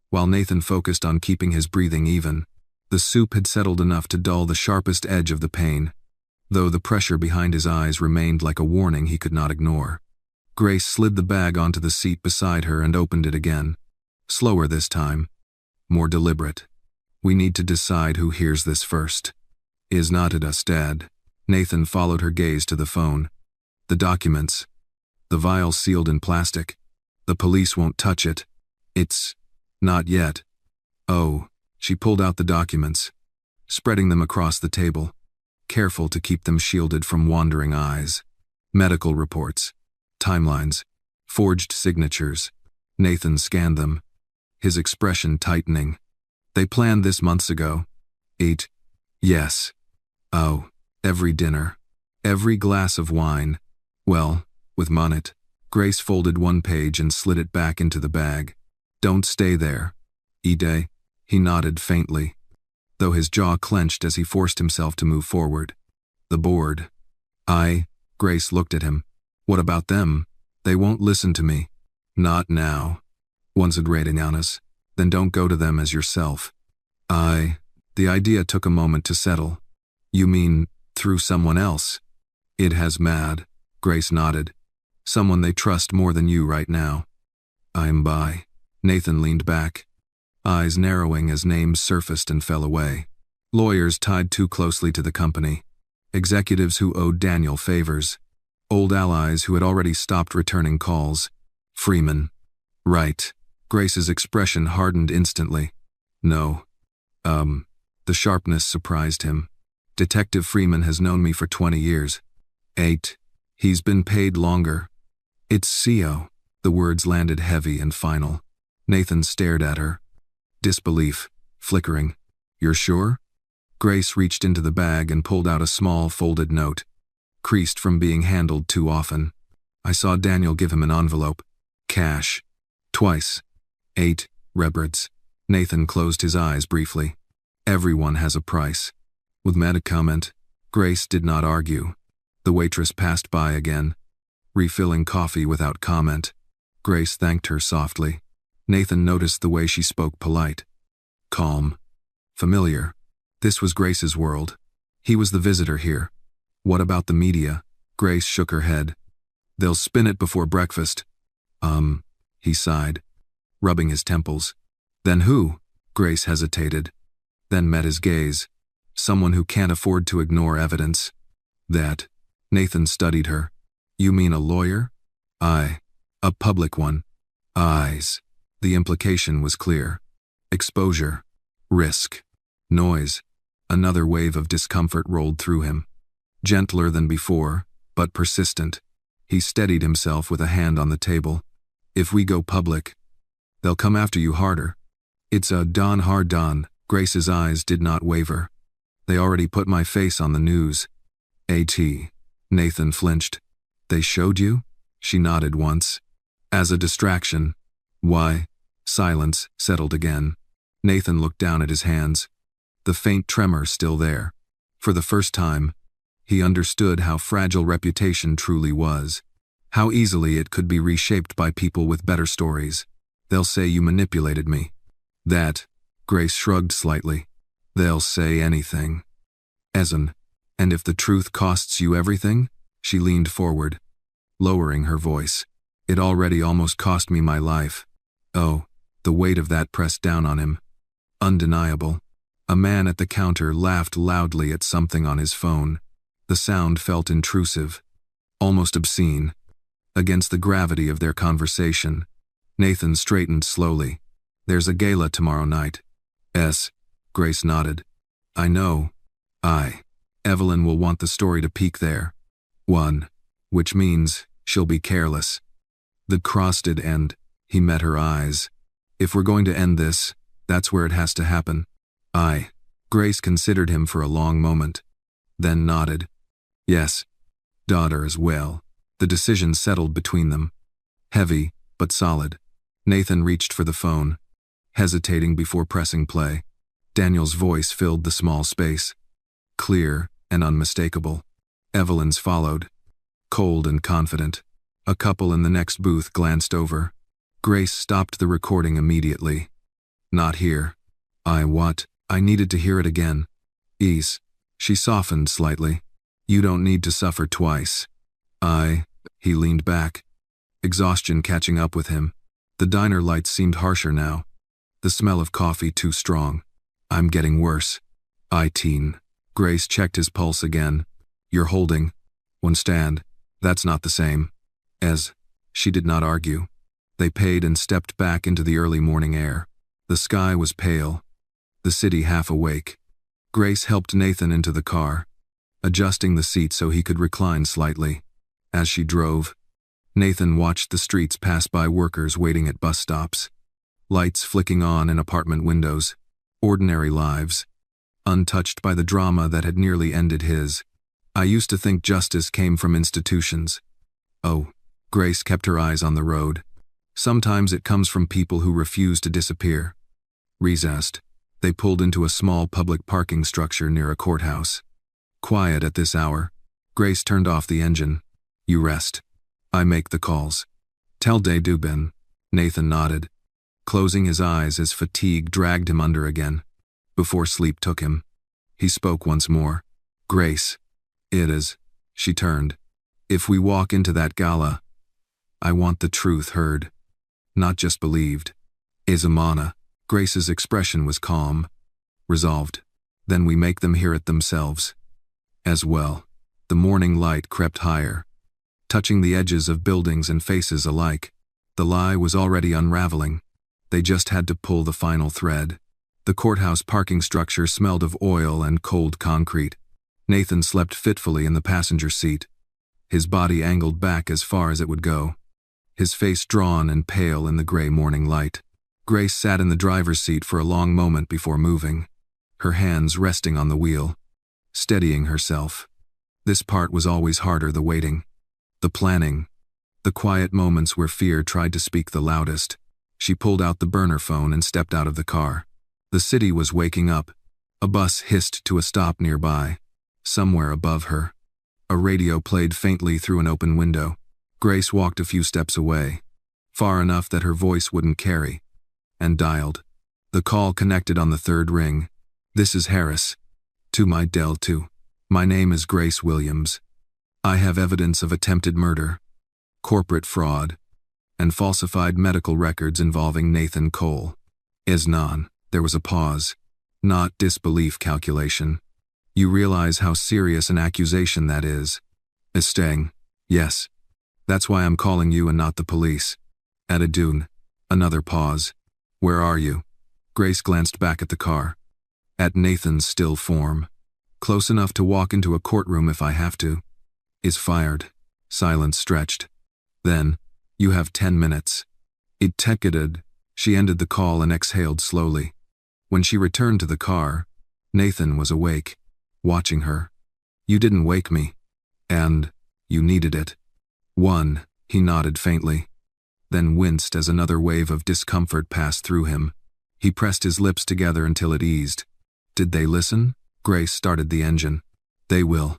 While Nathan focused on keeping his breathing even, the soup had settled enough to dull the sharpest edge of the pain, though the pressure behind his eyes remained like a warning he could not ignore. Grace slid the bag onto the seat beside her and opened it again. Slower this time, more deliberate. "We need to decide who hears this first." "Is not it us, Dad?" Nathan followed her gaze to the phone. "The documents. The vial sealed in plastic. The police won't touch it. It's not yet." "Oh." She pulled out the documents, spreading them across the table, careful to keep them shielded from wandering eyes. Medical reports, timelines, forged signatures. Nathan scanned them, his expression tightening. "They planned this months ago." Yes. "Oh, every dinner, every glass of wine." "Well, with Monet." Grace folded one page and slid it back into the bag. "Don't stay there." "Ide?" He nodded faintly, though his jaw clenched as he forced himself to move forward. "The board." Grace looked at him. "What about them? They won't listen to me." "Not now." "One's a rating on us. Then don't go to them as yourself." The idea took a moment to settle. "You mean, through someone else?" "It has mad." Grace nodded. "Someone they trust more than you right now." "I'm by." Nathan leaned back, eyes narrowing as names surfaced and fell away. Lawyers tied too closely to the company. Executives who owed Daniel favors. Old allies who had already stopped returning calls. Freeman. Right. Grace's expression hardened instantly. "No. The sharpness surprised him. Detective Freeman has known me for 20 years. 8. He's been paid longer." "It's CO." The words landed heavy and final. Nathan stared at her, disbelief flickering. "You're sure?" Grace reached into the bag and pulled out a small folded note, creased from being handled too often. "I saw Daniel give him an envelope. Cash. Twice. 8 rebreds." Nathan closed his eyes briefly. "Everyone has a price." With medicament, Grace did not argue. The waitress passed by again, refilling coffee without comment. Grace thanked her softly. Nathan noticed the way she spoke, polite, calm, familiar. This was Grace's world. He was the visitor here. "What about the media?" Grace shook her head. "They'll spin it before breakfast." He sighed, rubbing his temples. "Then who?" Grace hesitated, then met his gaze. "Someone who can't afford to ignore evidence." "That." Nathan studied her. "You mean a lawyer?" A public one." Eyes. The implication was clear. Exposure. Risk. Noise. Another wave of discomfort rolled through him. Gentler than before, but persistent. He steadied himself with a hand on the table. "If we go public, they'll come after you harder." "It's a hard don." Grace's eyes did not waver. "They already put my face on the news." Nathan flinched. "They showed you?" She nodded once. "As a distraction." "Why?" Silence settled again. Nathan looked down at his hands, the faint tremor still there. For the first time, he understood how fragile reputation truly was, how easily it could be reshaped by people with better stories. "They'll say you manipulated me." "That," Grace shrugged slightly. "They'll say anything." Ezen, and if the truth costs you everything? She leaned forward, lowering her voice. It already almost cost me my life. Oh, the weight of that pressed down on him. Undeniable. A man at the counter laughed loudly at something on his phone. The sound felt intrusive, almost obscene. Against the gravity of their conversation, Nathan straightened slowly. There's a gala tomorrow night. Grace nodded. I know. Evelyn will want the story to peak there. Which means she'll be careless. The cross did end. He met her eyes. If we're going to end this, that's where it has to happen. Grace considered him for a long moment, then nodded. Yes, daughter as well. The decision settled between them. Heavy, but solid. Nathan reached for the phone, hesitating before pressing play. Daniel's voice filled the small space. Clear and unmistakable. Evelyn's followed, cold and confident. A couple in the next booth glanced over. Grace stopped the recording immediately. Not here. I needed to hear it again. She softened slightly. You don't need to suffer twice. He leaned back, exhaustion catching up with him. The diner lights seemed harsher now. The smell of coffee too strong. I'm getting worse. Grace checked his pulse again. You're holding. One stand. That's not the same. She did not argue. They paid and stepped back into the early morning air. The sky was pale, the city half awake. Grace helped Nathan into the car, adjusting the seat so he could recline slightly. As she drove, Nathan watched the streets pass by workers waiting at bus stops. Lights flicking on in apartment windows. Ordinary lives, untouched by the drama that had nearly ended his. I used to think justice came from institutions. Grace kept her eyes on the road. Sometimes it comes from people who refuse to disappear. Recessed, they pulled into a small public parking structure near a courthouse. Quiet at this hour, Grace turned off the engine. You rest. I make the calls. Tell Dubin. Nathan nodded, closing his eyes as fatigue dragged him under again. Before sleep took him, he spoke once more. Grace. It is. She turned. If we walk into that gala, I want the truth heard, not just believed. Izamana. Grace's expression was calm, resolved. Then we make them hear it themselves. As well, the morning light crept higher, touching the edges of buildings and faces alike. The lie was already unraveling. They just had to pull the final thread. The courthouse parking structure smelled of oil and cold concrete. Nathan slept fitfully in the passenger seat, his body angled back as far as it would go, his face drawn and pale in the gray morning light. Grace sat in the driver's seat for a long moment before moving, her hands resting on the wheel, steadying herself. This part was always harder, the waiting, the planning, the quiet moments where fear tried to speak the loudest. She pulled out the burner phone and stepped out of the car. The city was waking up. A bus hissed to a stop nearby. Somewhere above her, a radio played faintly through an open window. Grace walked a few steps away, far enough that her voice wouldn't carry, and dialed. The call connected on the third ring. This is Harris. To my Del 2. My name is Grace Williams. I have evidence of attempted murder, corporate fraud, and falsified medical records involving Nathan Cole. Isnan. There was a pause. Not disbelief calculation. You realize how serious an accusation that is. Estang. Yes. That's why I'm calling you and not the police. Adidun. Another pause. Where are you? Grace glanced back at the car. At Nathan's still form. Close enough to walk into a courtroom if I have to. Is fired. Silence stretched. Then, you have 10 minutes. It ticketed. She ended the call and exhaled slowly. When she returned to the car, Nathan was awake, watching her. You didn't wake me. And, you needed it. He nodded faintly, then winced as another wave of discomfort passed through him. He pressed his lips together until it eased. Did they listen? Grace started the engine. They will.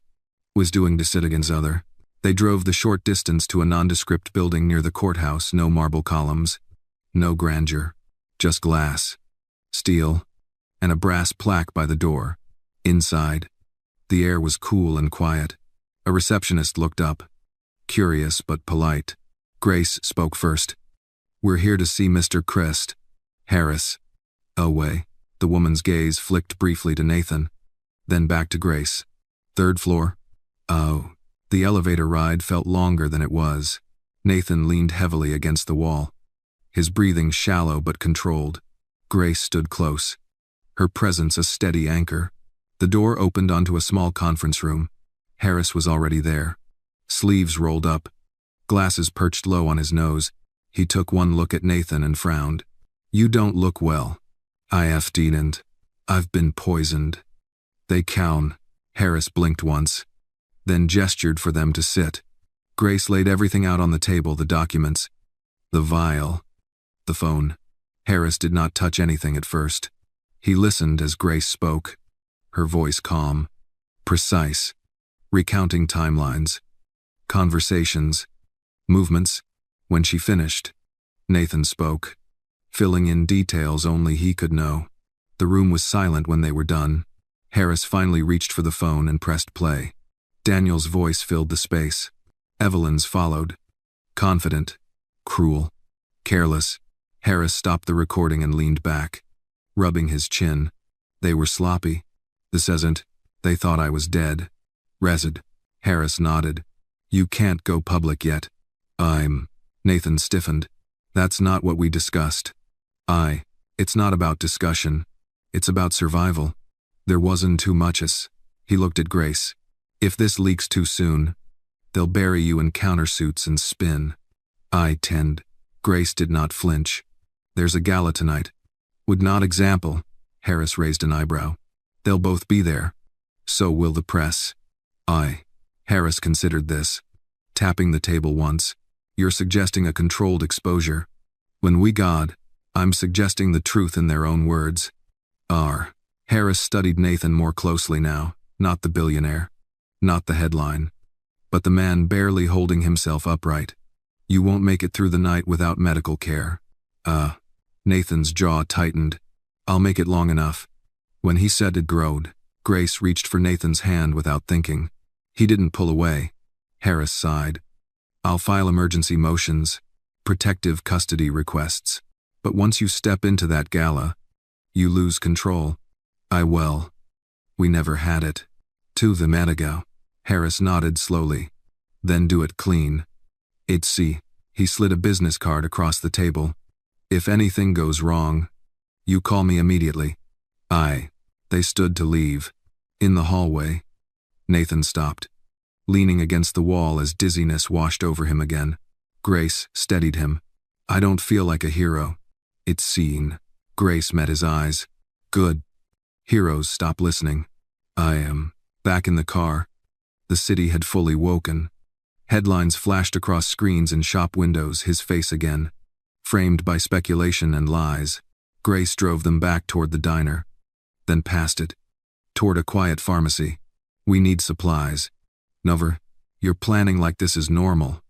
Was doing Decidigan's other. They drove the short distance to a nondescript building near the courthouse. No marble columns, no grandeur, just glass, steel, and a brass plaque by the door. Inside, The air was cool and quiet. A receptionist looked up, curious but polite. Grace spoke first. "We're here to see Mr. Christ. Harris." "Away." The woman's gaze flicked briefly to Nathan, then back to Grace. "Third floor?" "Oh." The elevator ride felt longer than it was. Nathan leaned heavily against the wall, his breathing shallow but controlled. Grace stood close, her presence a steady anchor. The door opened onto a small conference room. Harris was already there, sleeves rolled up, glasses perched low on his nose. He took one look at Nathan and frowned. "You don't look well." "I didn't. I've been poisoned." "They can." Harris blinked once, then gestured for them to sit. Grace laid everything out on the table, the documents, the vial, the phone. Harris did not touch anything at first. He listened as Grace spoke, her voice calm, precise, recounting timelines, conversations, movements. When she finished, Nathan spoke, filling in details only he could know. The room was silent when they were done. Harris finally reached for the phone and pressed play. Daniel's voice filled the space. Evelyn's followed. Confident, cruel, careless. Harris stopped the recording and leaned back, rubbing his chin. "They were sloppy. This isn't. They thought I was dead." "Resid." Harris nodded. "You can't go public yet." Nathan stiffened. "That's not what we discussed." It's not about discussion. It's about survival. There wasn't too much. He looked at Grace. "If this leaks too soon, they'll bury you in countersuits and spin." Grace did not flinch. "There's a gala tonight." "Would not example." Harris raised an eyebrow. "They'll both be there. So will the press." Harris considered this, tapping the table once. "You're suggesting a controlled exposure. When we God, I'm suggesting the truth in their own words." Harris studied Nathan more closely now, not the billionaire, not the headline, but the man barely holding himself upright. "You won't make it through the night without medical care." Nathan's jaw tightened. "I'll make it long enough." When he said it, growed. Grace reached for Nathan's hand without thinking. He didn't pull away. Harris sighed. "I'll file emergency motions, protective custody requests. But once you step into that gala, you lose control." We never had it. "To the ago." Harris nodded slowly. "Then do it clean." He slid a business card across the table. "If anything goes wrong, you call me immediately." They stood to leave. In the hallway, Nathan stopped, leaning against the wall as dizziness washed over him again. Grace steadied him. "I don't feel like a hero." "It's seen." Grace met his eyes. "Good. Heroes stop listening." "I am." Back in the car, the city had fully woken. Headlines flashed across screens and shop windows, his face again, framed by speculation and lies. Grace drove them back toward the diner, then past it, toward a quiet pharmacy. "We need supplies." "Never. You're planning like this is normal."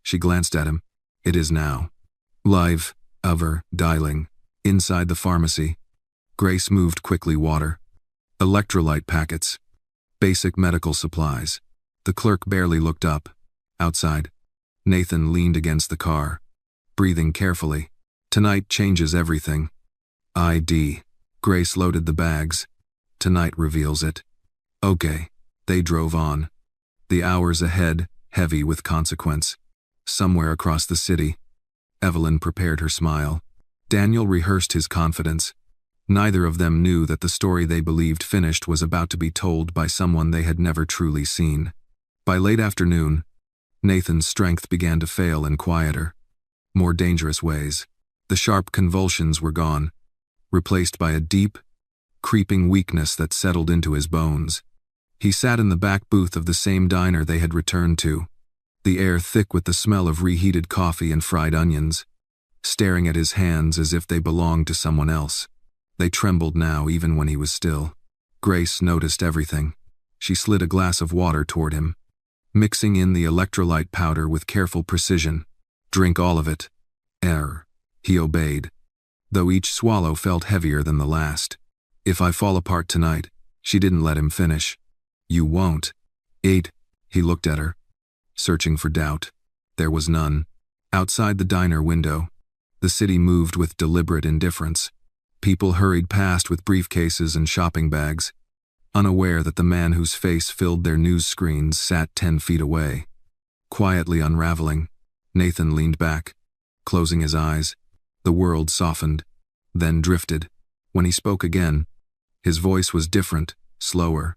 She glanced at him. "It is now." Live, dialing. Inside the pharmacy, Grace moved quickly. Water, electrolyte packets, basic medical supplies. The clerk barely looked up. Outside, Nathan leaned against the car, breathing carefully. "Tonight changes everything." Grace loaded the bags. "Tonight reveals it." "Okay." They drove on. The hours ahead, heavy with consequence. Somewhere across the city, Evelyn prepared her smile. Daniel rehearsed his confidence. Neither of them knew that the story they believed finished was about to be told by someone they had never truly seen. By late afternoon, Nathan's strength began to fail in quieter, more dangerous ways. The sharp convulsions were gone, replaced by a deep, creeping weakness that settled into his bones. He sat in the back booth of the same diner they had returned to, the air thick with the smell of reheated coffee and fried onions, staring at his hands as if they belonged to someone else. They trembled now even when he was still. Grace noticed everything. She slid a glass of water toward him, mixing in the electrolyte powder with careful precision. "Drink all of it." He obeyed, though each swallow felt heavier than the last. "If I fall apart tonight," she didn't let him finish. You won't. 8. He looked at her, searching for doubt. There was none. Outside the diner window, the city moved with deliberate indifference. People hurried past with briefcases and shopping bags, unaware that the man whose face filled their news screens sat 10 feet away. Quietly unraveling, Nathan leaned back, closing his eyes. The world softened, then drifted. When he spoke again, his voice was different, slower,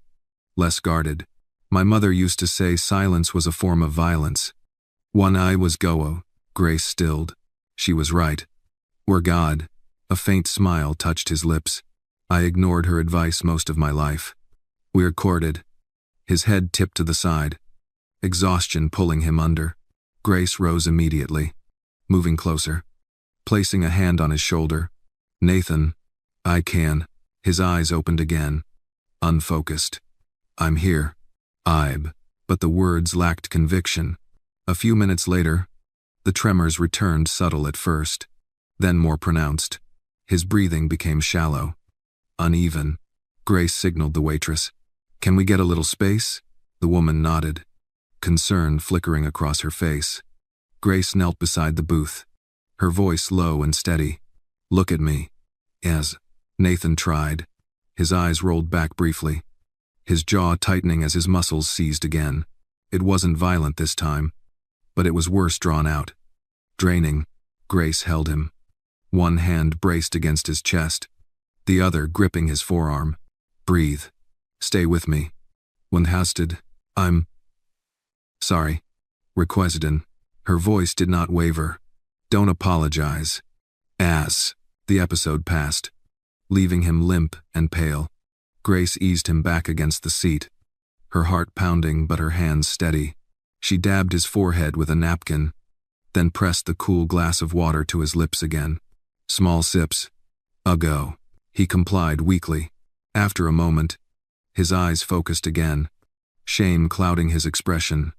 less guarded. My mother used to say silence was a form of violence. One eye was Goa. Grace stilled. She was right. We're God. A faint smile touched his lips. I ignored her advice most of my life. We're courted. His head tipped to the side, exhaustion pulling him under. Grace rose immediately, moving closer, placing a hand on his shoulder. Nathan, I can. His eyes opened again, unfocused. I'm here. But the words lacked conviction. A few minutes later, the tremors returned, subtle at first, then more pronounced. His breathing became shallow, uneven. Grace signaled the waitress. Can we get a little space? The woman nodded, concern flickering across her face. Grace knelt beside the booth, her voice low and steady. Look at me. As Nathan tried, his eyes rolled back briefly, his jaw tightening as his muscles seized again. It wasn't violent this time, but it was worse drawn out. Draining, Grace held him, one hand braced against his chest, the other gripping his forearm. Breathe. Stay with me. When hasted, I'm sorry. Requested. Her voice did not waver. Don't apologize. As the episode passed, leaving him limp and pale, Grace eased him back against the seat, her heart pounding but her hands steady. She dabbed his forehead with a napkin, then pressed the cool glass of water to his lips again. Small sips. A go. He complied weakly. After a moment, his eyes focused again, shame clouding his expression.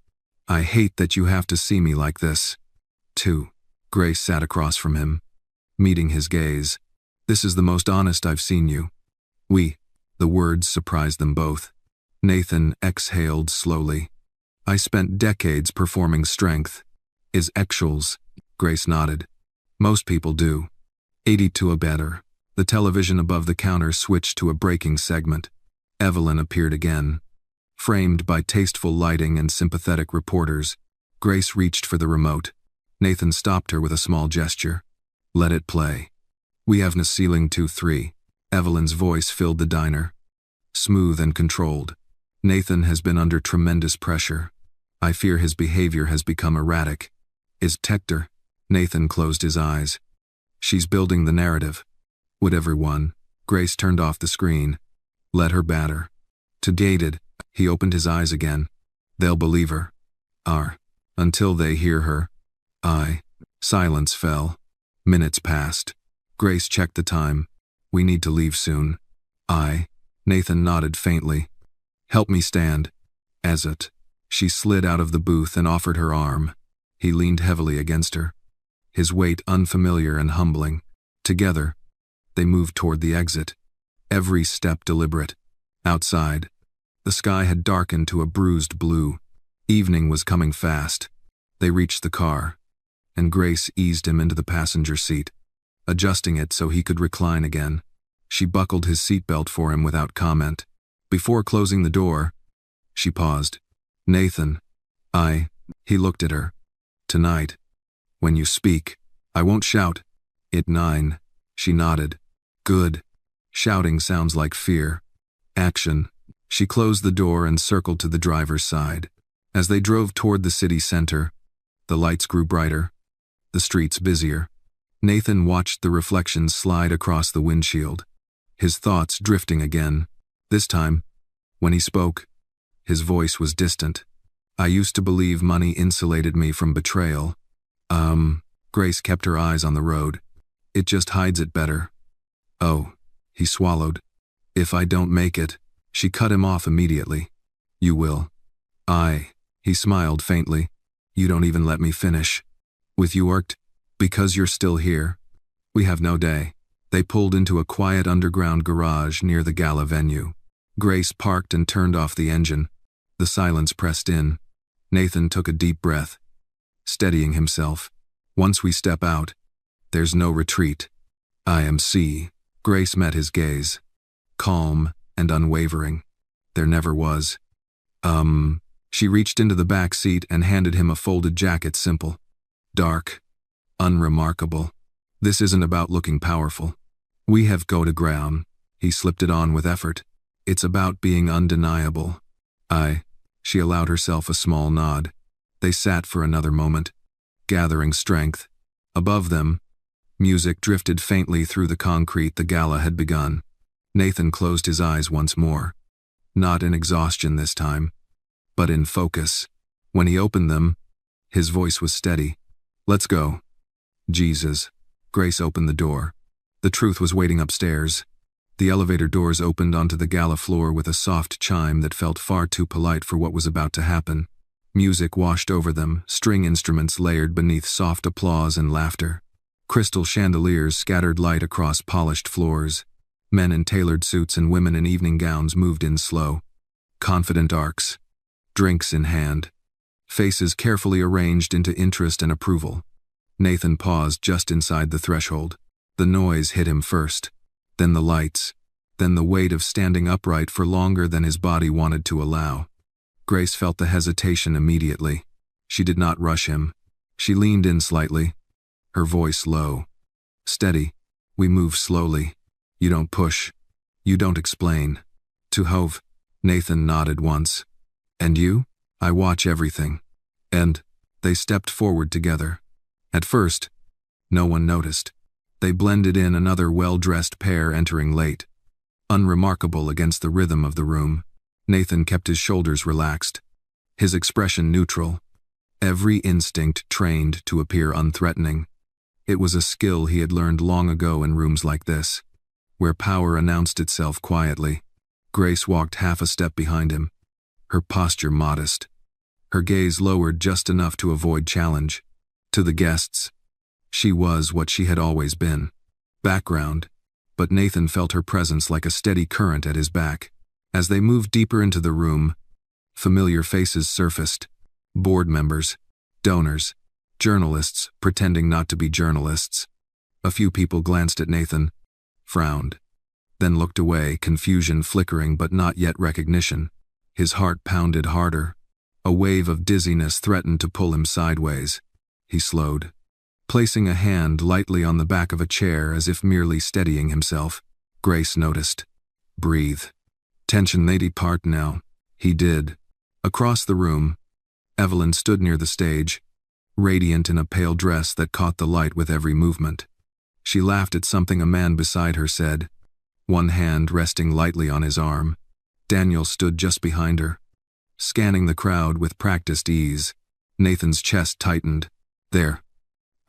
I hate that you have to see me like this. 2. Grace sat across from him, meeting his gaze. This is the most honest I've seen you. The words surprised them both. Nathan exhaled slowly. I spent decades performing strength. Is actuals? Grace nodded. Most people do. 82 a better. The television above the counter switched to a breaking segment. Evelyn appeared again. Framed by tasteful lighting and sympathetic reporters, Grace reached for the remote. Nathan stopped her with a small gesture. Let it play. We have na ceiling 2-3. Evelyn's voice filled the diner, smooth and controlled. Nathan has been under tremendous pressure. I fear his behavior has become erratic. Is Tector? Nathan closed his eyes. She's building the narrative. Would everyone? Grace turned off the screen. Let her batter. To Gated, he opened his eyes again. They'll believe her. Until they hear her. Silence fell. Minutes passed. Grace checked the time. We need to leave soon. Nathan nodded faintly. Help me stand. As it. She slid out of the booth and offered her arm. He leaned heavily against her, his weight unfamiliar and humbling. Together, they moved toward the exit, every step deliberate. Outside, the sky had darkened to a bruised blue. Evening was coming fast. They reached the car, and Grace eased him into the passenger seat, adjusting it so he could recline again. She buckled his seatbelt for him without comment. Before closing the door, she paused. Nathan, he looked at her. Tonight, when you speak, I won't shout. It 9. She nodded. Good. Shouting sounds like fear. Action. She closed the door and circled to the driver's side. As they drove toward the city center, the lights grew brighter, the streets busier. Nathan watched the reflections slide across the windshield, his thoughts drifting again. This time, when he spoke, his voice was distant. I used to believe money insulated me from betrayal. Grace kept her eyes on the road. It just hides it better. Oh, he swallowed. If I don't make it, she cut him off immediately. You will. He smiled faintly. You don't even let me finish. With you worked? Because you're still here. We have no day. They pulled into a quiet underground garage near the gala venue. Grace parked and turned off the engine. The silence pressed in. Nathan took a deep breath, steadying himself. Once we step out, there's no retreat. IMC. Grace met his gaze. Calm and unwavering. There never was. She reached into the back seat and handed him a folded jacket. Simple. Dark. Unremarkable. This isn't about looking powerful. We have go to ground. He slipped it on with effort. It's about being undeniable. She allowed herself a small nod. They sat for another moment, gathering strength. Above them, music drifted faintly through the concrete. The gala had begun. Nathan closed his eyes once more. Not in exhaustion this time, but in focus. When he opened them, his voice was steady. Let's go. Jesus. Grace opened the door. The truth was waiting upstairs. The elevator doors opened onto the gala floor with a soft chime that felt far too polite for what was about to happen. Music washed over them, string instruments layered beneath soft applause and laughter. Crystal chandeliers scattered light across polished floors. Men in tailored suits and women in evening gowns moved in slow, confident arcs. Drinks in hand. Faces carefully arranged into interest and approval. Nathan paused just inside the threshold. The noise hit him first. Then the lights, then the weight of standing upright for longer than his body wanted to allow. Grace felt the hesitation immediately. She did not rush him. She leaned in slightly, her voice low. Steady. We move slowly. You don't push. You don't explain. To Hove. Nathan nodded once. And you? I watch everything. And they stepped forward together. At first, no one noticed. They blended in, another well-dressed pair entering late. Unremarkable against the rhythm of the room. Nathan kept his shoulders relaxed, his expression neutral, every instinct trained to appear unthreatening. It was a skill he had learned long ago in rooms like this, where power announced itself quietly. Grace walked half a step behind him, her posture modest, her gaze lowered just enough to avoid challenge. To the guests, she was what she had always been. Background, but Nathan felt her presence like a steady current at his back. As they moved deeper into the room, familiar faces surfaced. Board members, donors, journalists pretending not to be journalists. A few people glanced at Nathan, frowned, then looked away, confusion flickering but not yet recognition. His heart pounded harder. A wave of dizziness threatened to pull him sideways. He slowed, placing a hand lightly on the back of a chair as if merely steadying himself. Grace noticed. Breathe. Tension. They depart now. He did. Across the room, Evelyn stood near the stage, radiant in a pale dress that caught the light with every movement. She laughed at something a man beside her said, one hand resting lightly on his arm. Daniel stood just behind her, scanning the crowd with practiced ease. Nathan's chest tightened. There.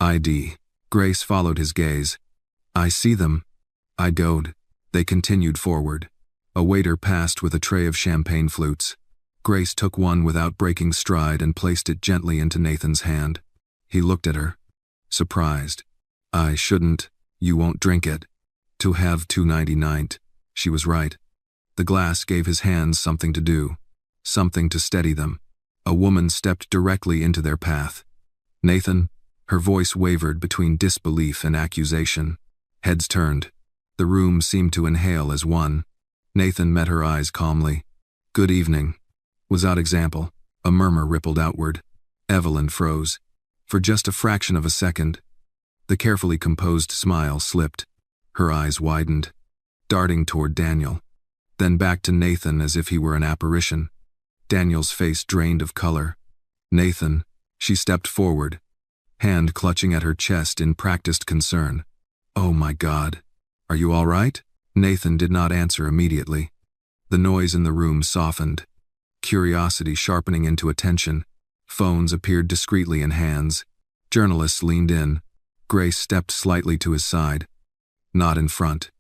ID. Grace followed his gaze. I see them. I goad. They continued forward. A waiter passed with a tray of champagne flutes. Grace took one without breaking stride and placed it gently into Nathan's hand. He looked at her, surprised. I shouldn't. You won't drink it. To have $2.99. She was right. The glass gave his hands something to do, something to steady them. A woman stepped directly into their path. Nathan. Her voice wavered between disbelief and accusation. Heads turned. The room seemed to inhale as one. Nathan met her eyes calmly. Good evening. Without example, a murmur rippled outward. Evelyn froze. For just a fraction of a second, the carefully composed smile slipped. Her eyes widened, darting toward Daniel, then back to Nathan as if he were an apparition. Daniel's face drained of color. Nathan. She stepped forward, hand clutching at her chest in practiced concern. Oh my God. Are you all right? Nathan did not answer immediately. The noise in the room softened, curiosity sharpening into attention. Phones appeared discreetly in hands. Journalists leaned in. Grace stepped slightly to his side. Not in front.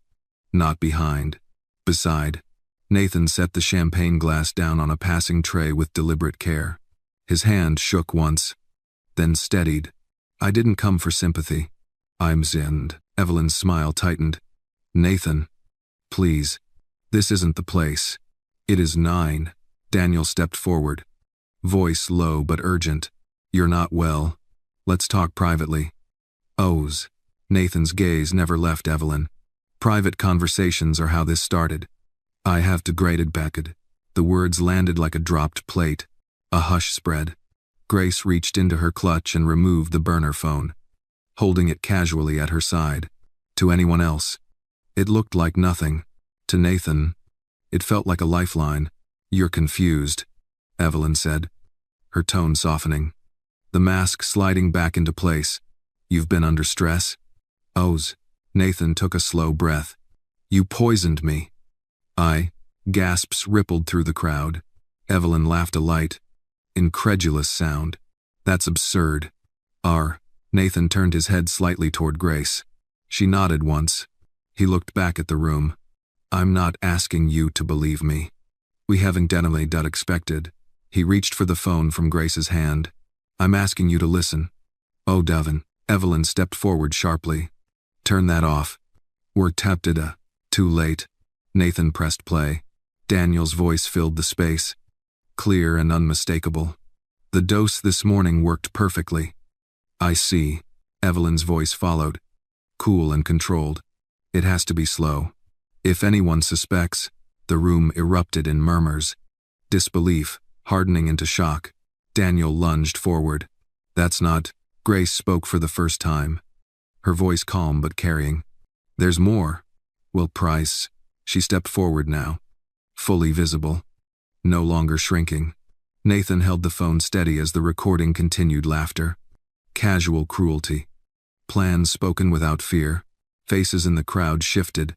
Not behind. Beside. Nathan set the champagne glass down on a passing tray with deliberate care. His hand shook once, then steadied. I didn't come for sympathy. I'm zinned. Evelyn's smile tightened. Nathan. Please. This isn't the place. It is 9. Daniel stepped forward. Voice low but urgent. You're not well. Let's talk privately. O's. Nathan's gaze never left Evelyn. Private conversations are how this started. I have degraded Beckett. The words landed like a dropped plate. A hush spread. Grace reached into her clutch and removed the burner phone, holding it casually at her side. To anyone else, it looked like nothing. To Nathan, it felt like a lifeline. You're confused, Evelyn said, her tone softening, the mask sliding back into place. You've been under stress? O's. Nathan took a slow breath. You poisoned me. Gasps rippled through the crowd. Evelyn laughed a light, incredulous sound. That's absurd. Nathan turned his head slightly toward Grace. She nodded once. He looked back at the room. I'm not asking you to believe me. We haven't definitely done expected. He reached for the phone from Grace's hand. I'm asking you to listen. Oh, Devin. Evelyn stepped forward sharply. Turn that off. We're tempted. Too late. Nathan pressed play. Daniel's voice filled the space, clear and unmistakable. The dose this morning worked perfectly. I see. Evelyn's voice followed, cool and controlled. It has to be slow. If anyone suspects, the room erupted in murmurs. Disbelief, hardening into shock. Daniel lunged forward. That's not. Grace spoke for the first time, her voice calm but carrying. There's more. Will Price. She stepped forward now, fully visible, no longer shrinking. Nathan held the phone steady as the recording continued. Laughter, casual cruelty, plans spoken without fear. Faces in the crowd shifted.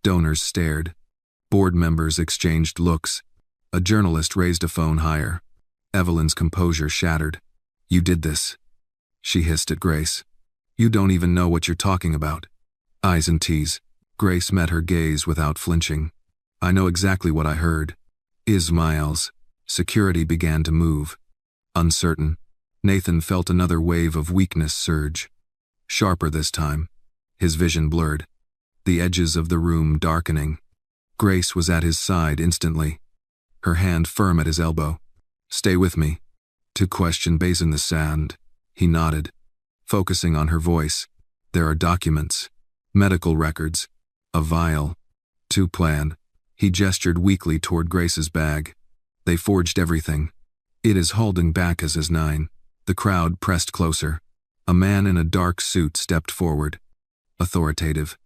Donors stared. Board members exchanged looks. A journalist raised a phone higher. Evelyn's composure shattered. You did this, she hissed at Grace. You don't even know what you're talking about. I's and T's. Grace met her gaze without flinching. I know exactly what I heard. Ismail's. Security began to move. Uncertain, Nathan felt another wave of weakness surge. Sharper this time. His vision blurred. The edges of the room darkening. Grace was at his side instantly, her hand firm at his elbow. Stay with me. To question base in the sand. He nodded, focusing on her voice. There are documents, medical records, a vial. To plan. He gestured weakly toward Grace's bag. They forged everything. It is holding back as is 9. The crowd pressed closer. A man in a dark suit stepped forward. Authoritative.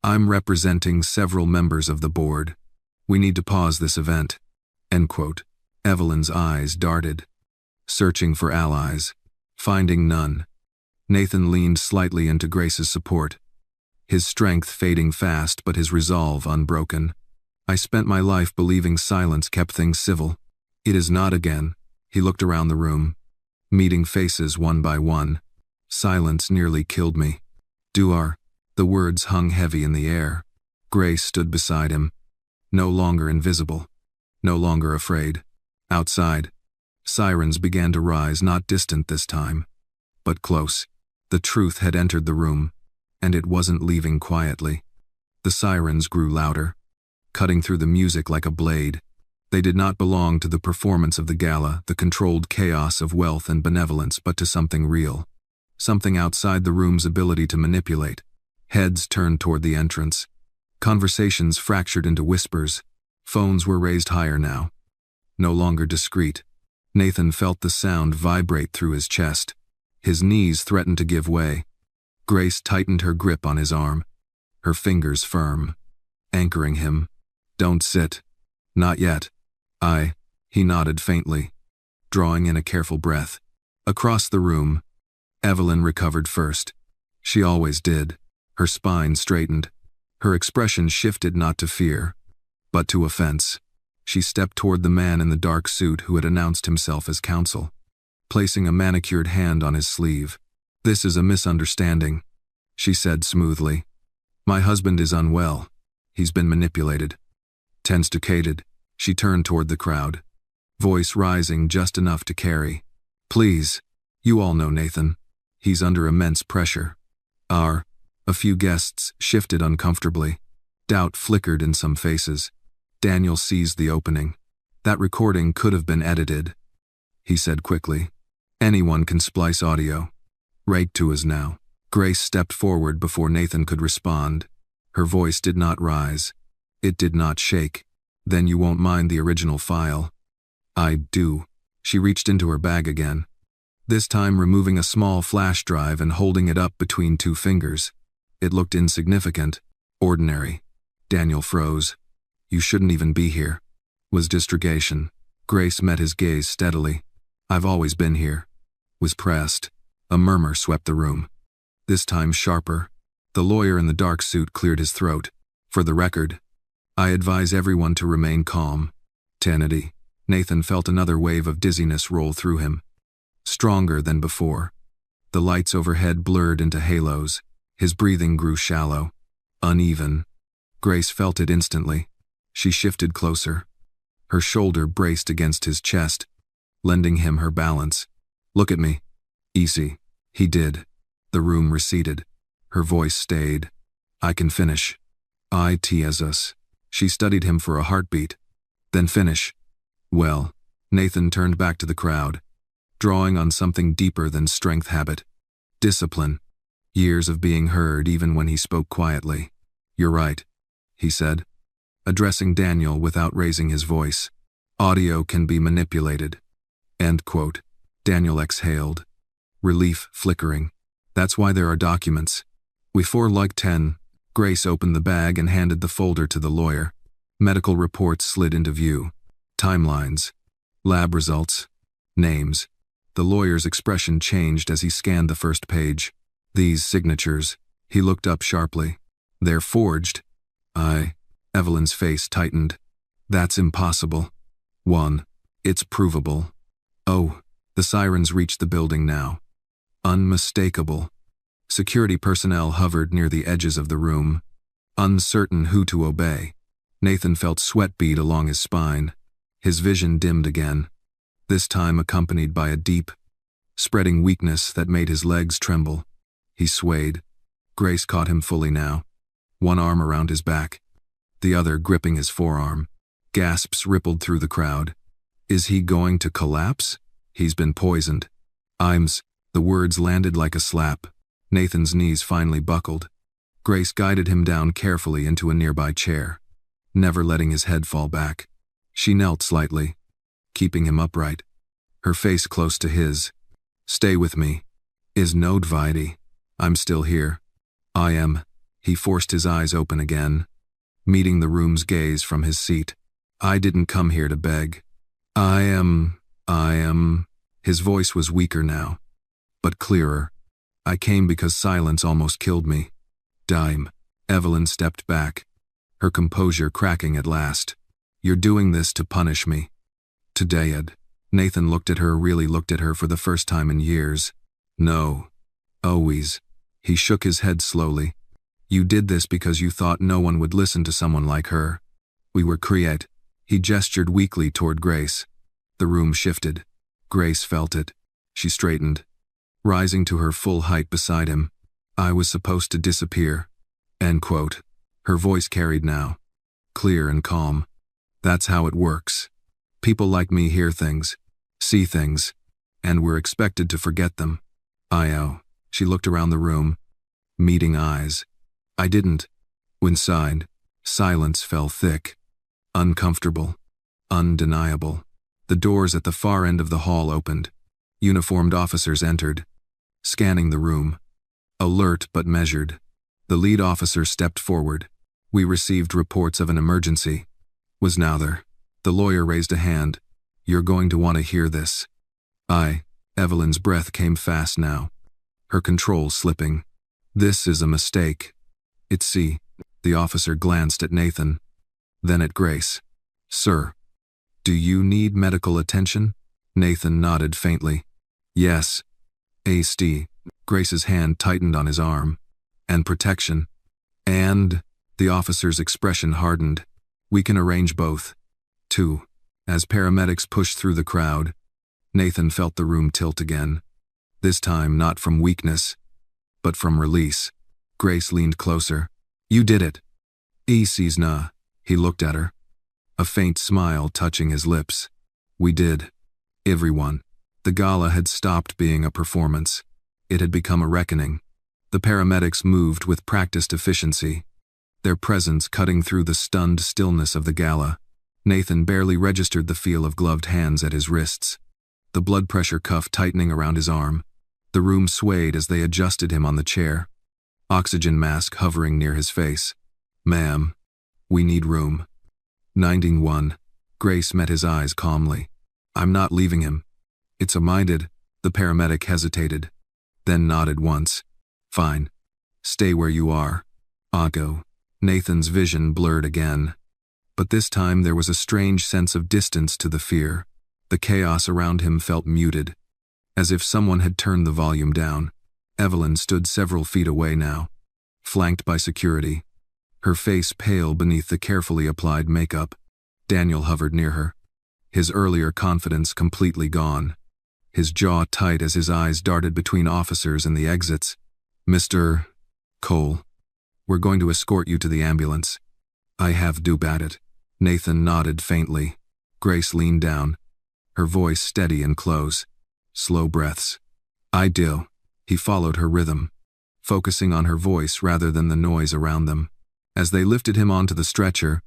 I'm representing several members of the board. We need to pause this event. End quote. Evelyn's eyes darted, searching for allies, finding none. Nathan leaned slightly into Grace's support, his strength fading fast but his resolve unbroken. I spent my life believing silence kept things civil. It is not again. He looked around the room, meeting faces one by one. Silence nearly killed me. Duar. The words hung heavy in the air. Grace stood beside him, no longer invisible, no longer afraid. Outside, sirens began to rise, not distant this time, but close. The truth had entered the room, and it wasn't leaving quietly. The sirens grew louder, cutting through the music like a blade. They did not belong to the performance of the gala, the controlled chaos of wealth and benevolence, but to something real, something outside the room's ability to manipulate. Heads turned toward the entrance. Conversations fractured into whispers. Phones were raised higher now, no longer discreet. Nathan felt the sound vibrate through his chest. His knees threatened to give way. Grace tightened her grip on his arm, her fingers firm, anchoring him. Don't sit. Not yet. He nodded faintly, drawing in a careful breath. Across the room, Evelyn recovered first. She always did. Her spine straightened. Her expression shifted not to fear, but to offense. She stepped toward the man in the dark suit who had announced himself as counsel, placing a manicured hand on his sleeve. This is a misunderstanding, she said smoothly. My husband is unwell. He's been manipulated. Tense-ducated, she turned toward the crowd, voice rising just enough to carry. Please, you all know Nathan. He's under immense pressure. A few guests shifted uncomfortably. Doubt flickered in some faces. Daniel seized the opening. That recording could have been edited, he said quickly. Anyone can splice audio. Right to us now. Grace stepped forward before Nathan could respond. Her voice did not rise. It did not shake. Then you won't mind the original file. I do. She reached into her bag again, this time removing a small flash drive and holding it up between two fingers. It looked insignificant, ordinary. Daniel froze. You shouldn't even be here. Was distrogation. Grace met his gaze steadily. I've always been here. Was pressed. A murmur swept the room. This time sharper. The lawyer in the dark suit cleared his throat. For the record, I advise everyone to remain calm. Tanity. Nathan felt another wave of dizziness roll through him. Stronger than before. The lights overhead blurred into halos. His breathing grew shallow. Uneven. Grace felt it instantly. She shifted closer. Her shoulder braced against his chest, lending him her balance. Look at me. Easy. He did. The room receded. Her voice stayed. I can finish. It us. She studied him for a heartbeat. Then finish. Well, Nathan turned back to the crowd, drawing on something deeper than strength habit. Discipline. Years of being heard even when he spoke quietly. You're right, he said, addressing Daniel without raising his voice. Audio can be manipulated. End quote. Daniel exhaled. Relief flickering. That's why there are documents. Before like 10, Grace opened the bag and handed the folder to the lawyer. Medical reports slid into view. Timelines. Lab results. Names. The lawyer's expression changed as he scanned the first page. These signatures. He looked up sharply. They're forged. Evelyn's face tightened. That's impossible. 1. It's provable. Oh, the sirens reached the building now. Unmistakable. Security personnel hovered near the edges of the room, uncertain who to obey. Nathan felt sweat bead along his spine. His vision dimmed again, this time accompanied by a deep, spreading weakness that made his legs tremble. He swayed. Grace caught him fully now, one arm around his back, the other gripping his forearm. Gasps rippled through the crowd. Is he going to collapse? He's been poisoned. The words landed like a slap. Nathan's knees finally buckled. Grace guided him down carefully into a nearby chair, never letting his head fall back. She knelt slightly, keeping him upright, her face close to his. Stay with me. Is Nodvidi. I'm still here. I am. He forced his eyes open again, meeting the room's gaze from his seat. I didn't come here to beg. I am. His voice was weaker now, but clearer. I came because silence almost killed me. Dime. Evelyn stepped back, her composure cracking at last. You're doing this to punish me. Today, Ed. Nathan really looked at her for the first time in years. No. Always. He shook his head slowly. You did this because you thought no one would listen to someone like her. We were create. He gestured weakly toward Grace. The room shifted. Grace felt it. She straightened, rising to her full height beside him. I was supposed to disappear. End quote. Her voice carried now, clear and calm. That's how it works. People like me hear things, see things, and we're expected to forget them. She looked around the room, meeting eyes. I didn't. Inside, silence fell thick, uncomfortable, undeniable. The doors at the far end of the hall opened. Uniformed officers entered, scanning the room. Alert but measured. The lead officer stepped forward. We received reports of an emergency. Was Nouther. The lawyer raised a hand. You're going to want to hear this. Evelyn's breath came fast now, her control slipping. This is a mistake. The officer glanced at Nathan, then at Grace. Sir, do you need medical attention? Nathan nodded faintly. Yes. A.S.T. Grace's hand tightened on his arm. And protection. And, the officer's expression hardened. We can arrange both. 2. As paramedics pushed through the crowd, Nathan felt the room tilt again. This time not from weakness, but from release. Grace leaned closer. You did it. Nah. He looked at her. a faint smile touching his lips. We did. Everyone. The gala had stopped being a performance. It had become a reckoning. The paramedics moved with practiced efficiency, their presence cutting through the stunned stillness of the gala. Nathan barely registered the feel of gloved hands at his wrists, the blood pressure cuff tightening around his arm. The room swayed as they adjusted him on the chair, oxygen mask hovering near his face. "Ma'am, we need room." 91. Grace met his eyes calmly. "I'm not leaving him." "It's a minded." The paramedic hesitated, then nodded once. "Fine. Stay where you are." "I'll go." Nathan's vision blurred again. But this time there was a strange sense of distance to the fear. The chaos around him felt muted, as if someone had turned the volume down. Evelyn stood several feet away now, flanked by security, her face pale beneath the carefully applied makeup. Daniel hovered near her, his earlier confidence completely gone, his jaw tight as his eyes darted between officers and the exits. "Mr. Cole, we're going to escort you to the ambulance." "I have Bup at it." Nathan nodded faintly. Grace leaned down, her voice steady and close. Slow breaths. "I do." He followed her rhythm, focusing on her voice rather than the noise around them. As they lifted him onto the stretcher,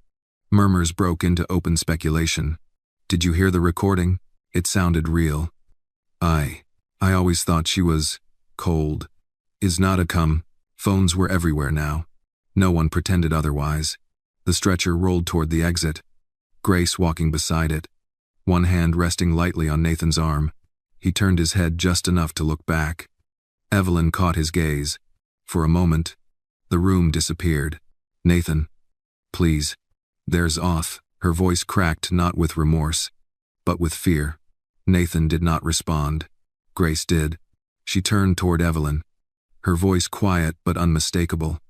murmurs broke into open speculation. "Did you hear the recording? It sounded real." I always thought she was cold." "Is not a come." Phones were everywhere now. No one pretended otherwise. The stretcher rolled toward the exit, Grace walking beside it, one hand resting lightly on Nathan's arm. He turned his head just enough to look back. Evelyn caught his gaze. For a moment, the room disappeared. "Nathan, please." "There's off." Her voice cracked not with remorse, but with fear. Nathan did not respond. Grace did. She turned toward Evelyn, her voice quiet but unmistakable.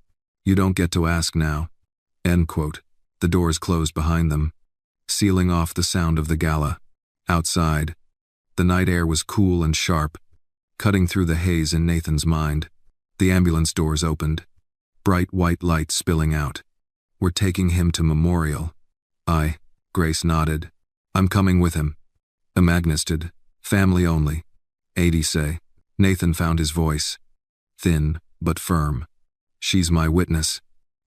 "You don't get to ask now." End quote. The doors closed behind them, sealing off the sound of the gala. Outside, the night air was cool and sharp, cutting through the haze in Nathan's mind. The ambulance doors opened, bright white light spilling out. "We're taking him to Memorial." Grace nodded. "I'm coming with him." Magnus did. "Family only." "80 say." Nathan found his voice, thin but firm. "She's my witness."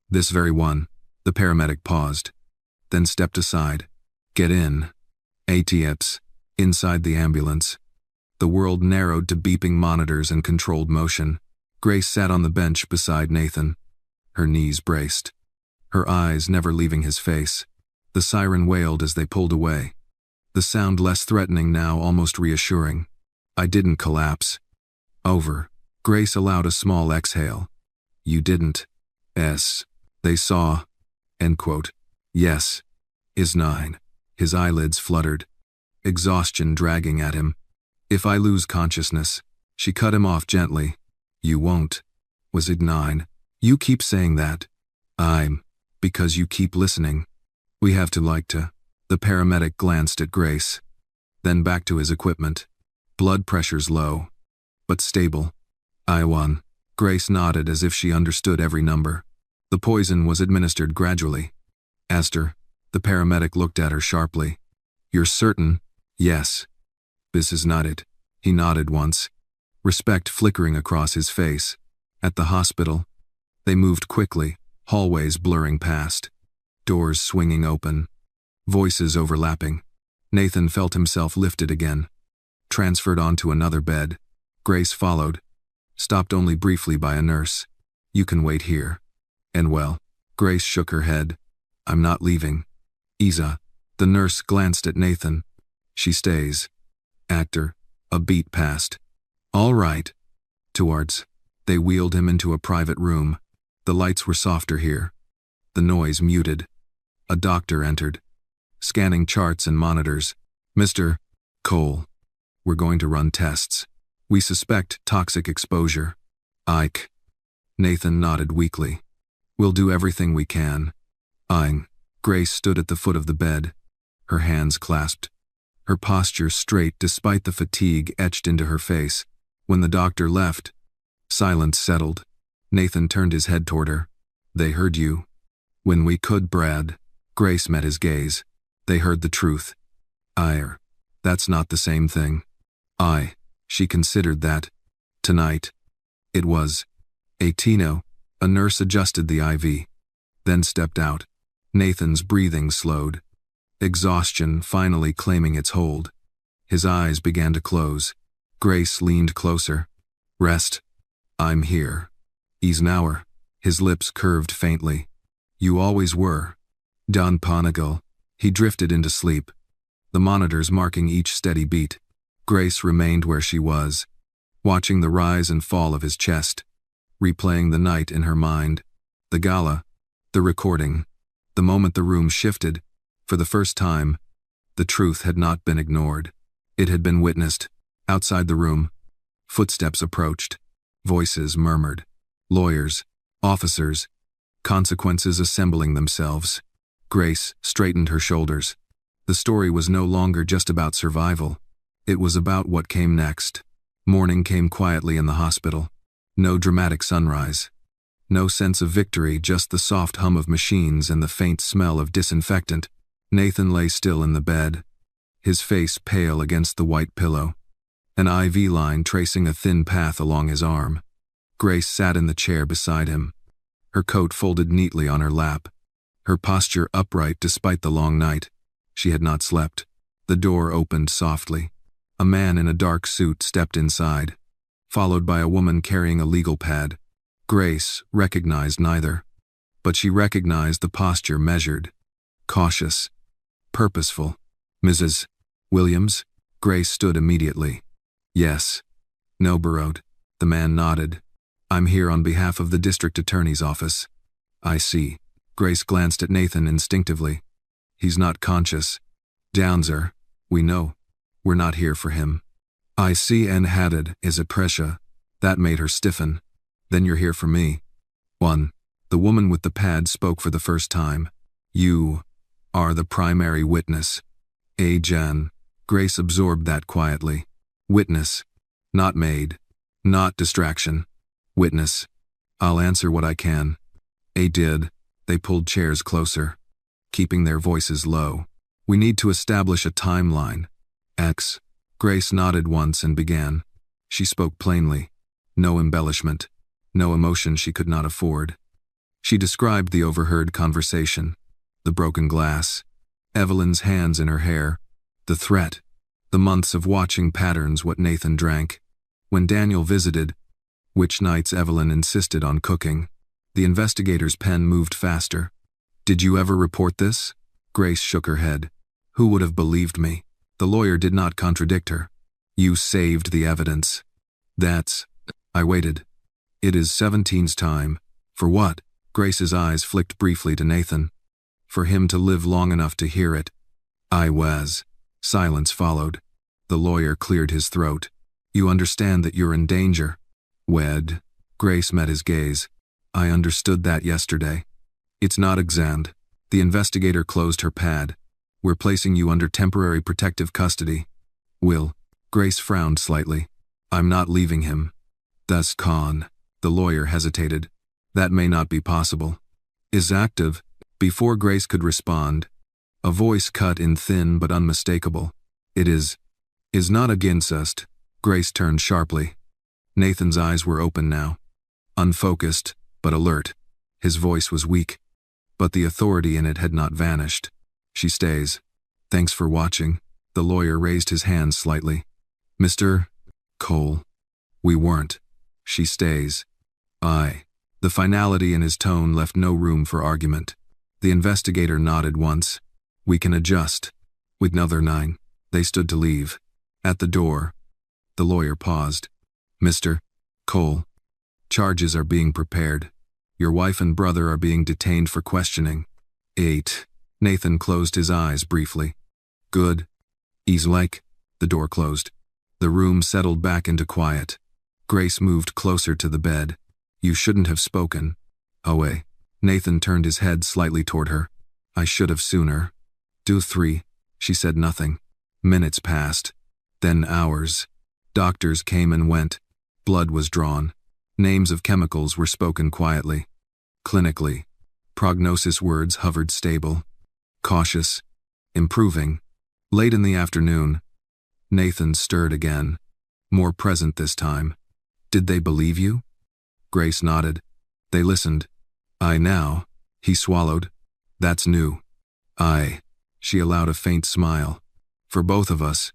"This very one." The paramedic paused, then stepped aside. "Get in." ATEPs. Inside the ambulance, the world narrowed to beeping monitors and controlled motion. Grace sat on the bench beside Nathan, her knees braced, her eyes never leaving his face. The siren wailed as they pulled away, the sound less threatening now, almost reassuring. "I didn't collapse." "Over." Grace allowed a small exhale. "You didn't." "S. They saw." End quote. "Yes." Is 9. His eyelids fluttered, exhaustion dragging at him. "If I lose consciousness." She cut him off gently. "You won't." Was it 9? "You keep saying that." Because you keep listening. We have to like to." The paramedic glanced at Grace, then back to his equipment. "Blood pressure's low, but stable." I1. Grace nodded as if she understood every number. The poison was administered gradually. "Esther." The paramedic looked at her sharply. "You're certain?" "Yes." "This is not it." He nodded once, respect flickering across his face. At the hospital, they moved quickly, hallways blurring past, doors swinging open, voices overlapping. Nathan felt himself lifted again, transferred onto another bed. Grace followed, stopped only briefly by a nurse. "You can wait here." "And well." Grace shook her head. "I'm not leaving." "Isa." The nurse glanced at Nathan. "She stays." Actor. A beat passed. "All right." Towards. They wheeled him into a private room. The lights were softer here, the noise muted. A doctor entered, scanning charts and monitors. "Mr. Cole, we're going to run tests. We suspect toxic exposure." "Ike." Nathan nodded weakly. "We'll do everything we can." Grace stood at the foot of the bed, her hands clasped, her posture straight despite the fatigue etched into her face. When the doctor left, silence settled. Nathan turned his head toward her. "They heard you." "When we could, Brad." Grace met his gaze. They heard the truth. That's not the same thing. She considered that. Tonight. It was. Tino. A nurse adjusted the IV. Then stepped out. Nathan's breathing slowed. Exhaustion finally claiming its hold. His eyes began to close. Grace leaned closer. Rest. I'm here. Eisenhower. His lips curved faintly. You always were. Don Ponigal. He drifted into sleep. The monitors marking each steady beat. Grace remained where she was, watching the rise and fall of his chest, replaying the night in her mind. The gala. The recording. The moment the room shifted, for the first time, the truth had not been ignored. It had been witnessed. Outside the room, footsteps approached. Voices murmured. Lawyers, officers, consequences assembling themselves. Grace straightened her shoulders. The story was no longer just about survival. It was about what came next. Morning came quietly in the hospital. No dramatic sunrise. No sense of victory, just the soft hum of machines and the faint smell of disinfectant. Nathan lay still in the bed, his face pale against the white pillow, an IV line tracing a thin path along his arm. Grace sat in the chair beside him, her coat folded neatly on her lap, her posture upright despite the long night. She had not slept. The door opened softly. A man in a dark suit stepped inside, followed by a woman carrying a legal pad. Grace recognized neither, but she recognized the posture, measured, cautious, purposeful. Mrs. Williams? Grace stood immediately. Yes. No, burrowed. The man nodded. I'm here on behalf of the district attorney's office. I see. Grace glanced at Nathan instinctively. He's not conscious. Downser. We know. We're not here for him. I see, and Haddad is a pressure. That made her stiffen. Then you're here for me. One. The woman with the pad spoke for the first time. You are the primary witness. Jan. Grace absorbed that quietly. Witness. Not maid. Not distraction. Witness. I'll answer what I can. Did. They pulled chairs closer, keeping their voices low. We need to establish a timeline. X. Grace nodded once and began. She spoke plainly. No embellishment. No emotion she could not afford. She described the overheard conversation. The broken glass. Evelyn's hands in her hair. The threat. The months of watching patterns what Nathan drank. When Daniel visited, which nights Evelyn insisted on cooking. The investigator's pen moved faster. Did you ever report this? Grace shook her head. Who would have believed me? The lawyer did not contradict her. You saved the evidence. That's... I waited. It is 17's time. For what? Grace's eyes flicked briefly to Nathan. For him to live long enough to hear it. I was. Silence followed. The lawyer cleared his throat. You understand that you're in danger. Wed. Grace met his gaze. I understood that yesterday. It's not examined. The investigator closed her pad. We're placing you under temporary protective custody. Will. Grace frowned slightly. I'm not leaving him. Thus Khan. The lawyer hesitated. That may not be possible. Is active. Before Grace could respond, a voice cut in thin but unmistakable. It is not against us. Grace turned sharply. Nathan's eyes were open now. Unfocused, but alert. His voice was weak, but the authority in it had not vanished. She stays. Thanks for watching. The lawyer raised his hands slightly. Mr. Cole. We weren't. She stays. I. The finality in his tone left no room for argument. The investigator nodded once. We can adjust. With another 9. They stood to leave. At the door, the lawyer paused. Mr. Cole. Charges are being prepared. Your wife and brother are being detained for questioning. 8. Nathan closed his eyes briefly. Good. He's like. The door closed. The room settled back into quiet. Grace moved closer to the bed. You shouldn't have spoken. Away. Nathan turned his head slightly toward her. I should have sooner. Do 3. She said nothing. Minutes passed. Then hours. Doctors came and went. Blood was drawn. Names of chemicals were spoken quietly. Clinically. Prognosis words hovered stable. Cautious. Improving. Late in the afternoon, Nathan stirred again, more present this time. Did they believe you? Grace nodded. They listened. I now, he swallowed. That's new. She allowed a faint smile. For both of us.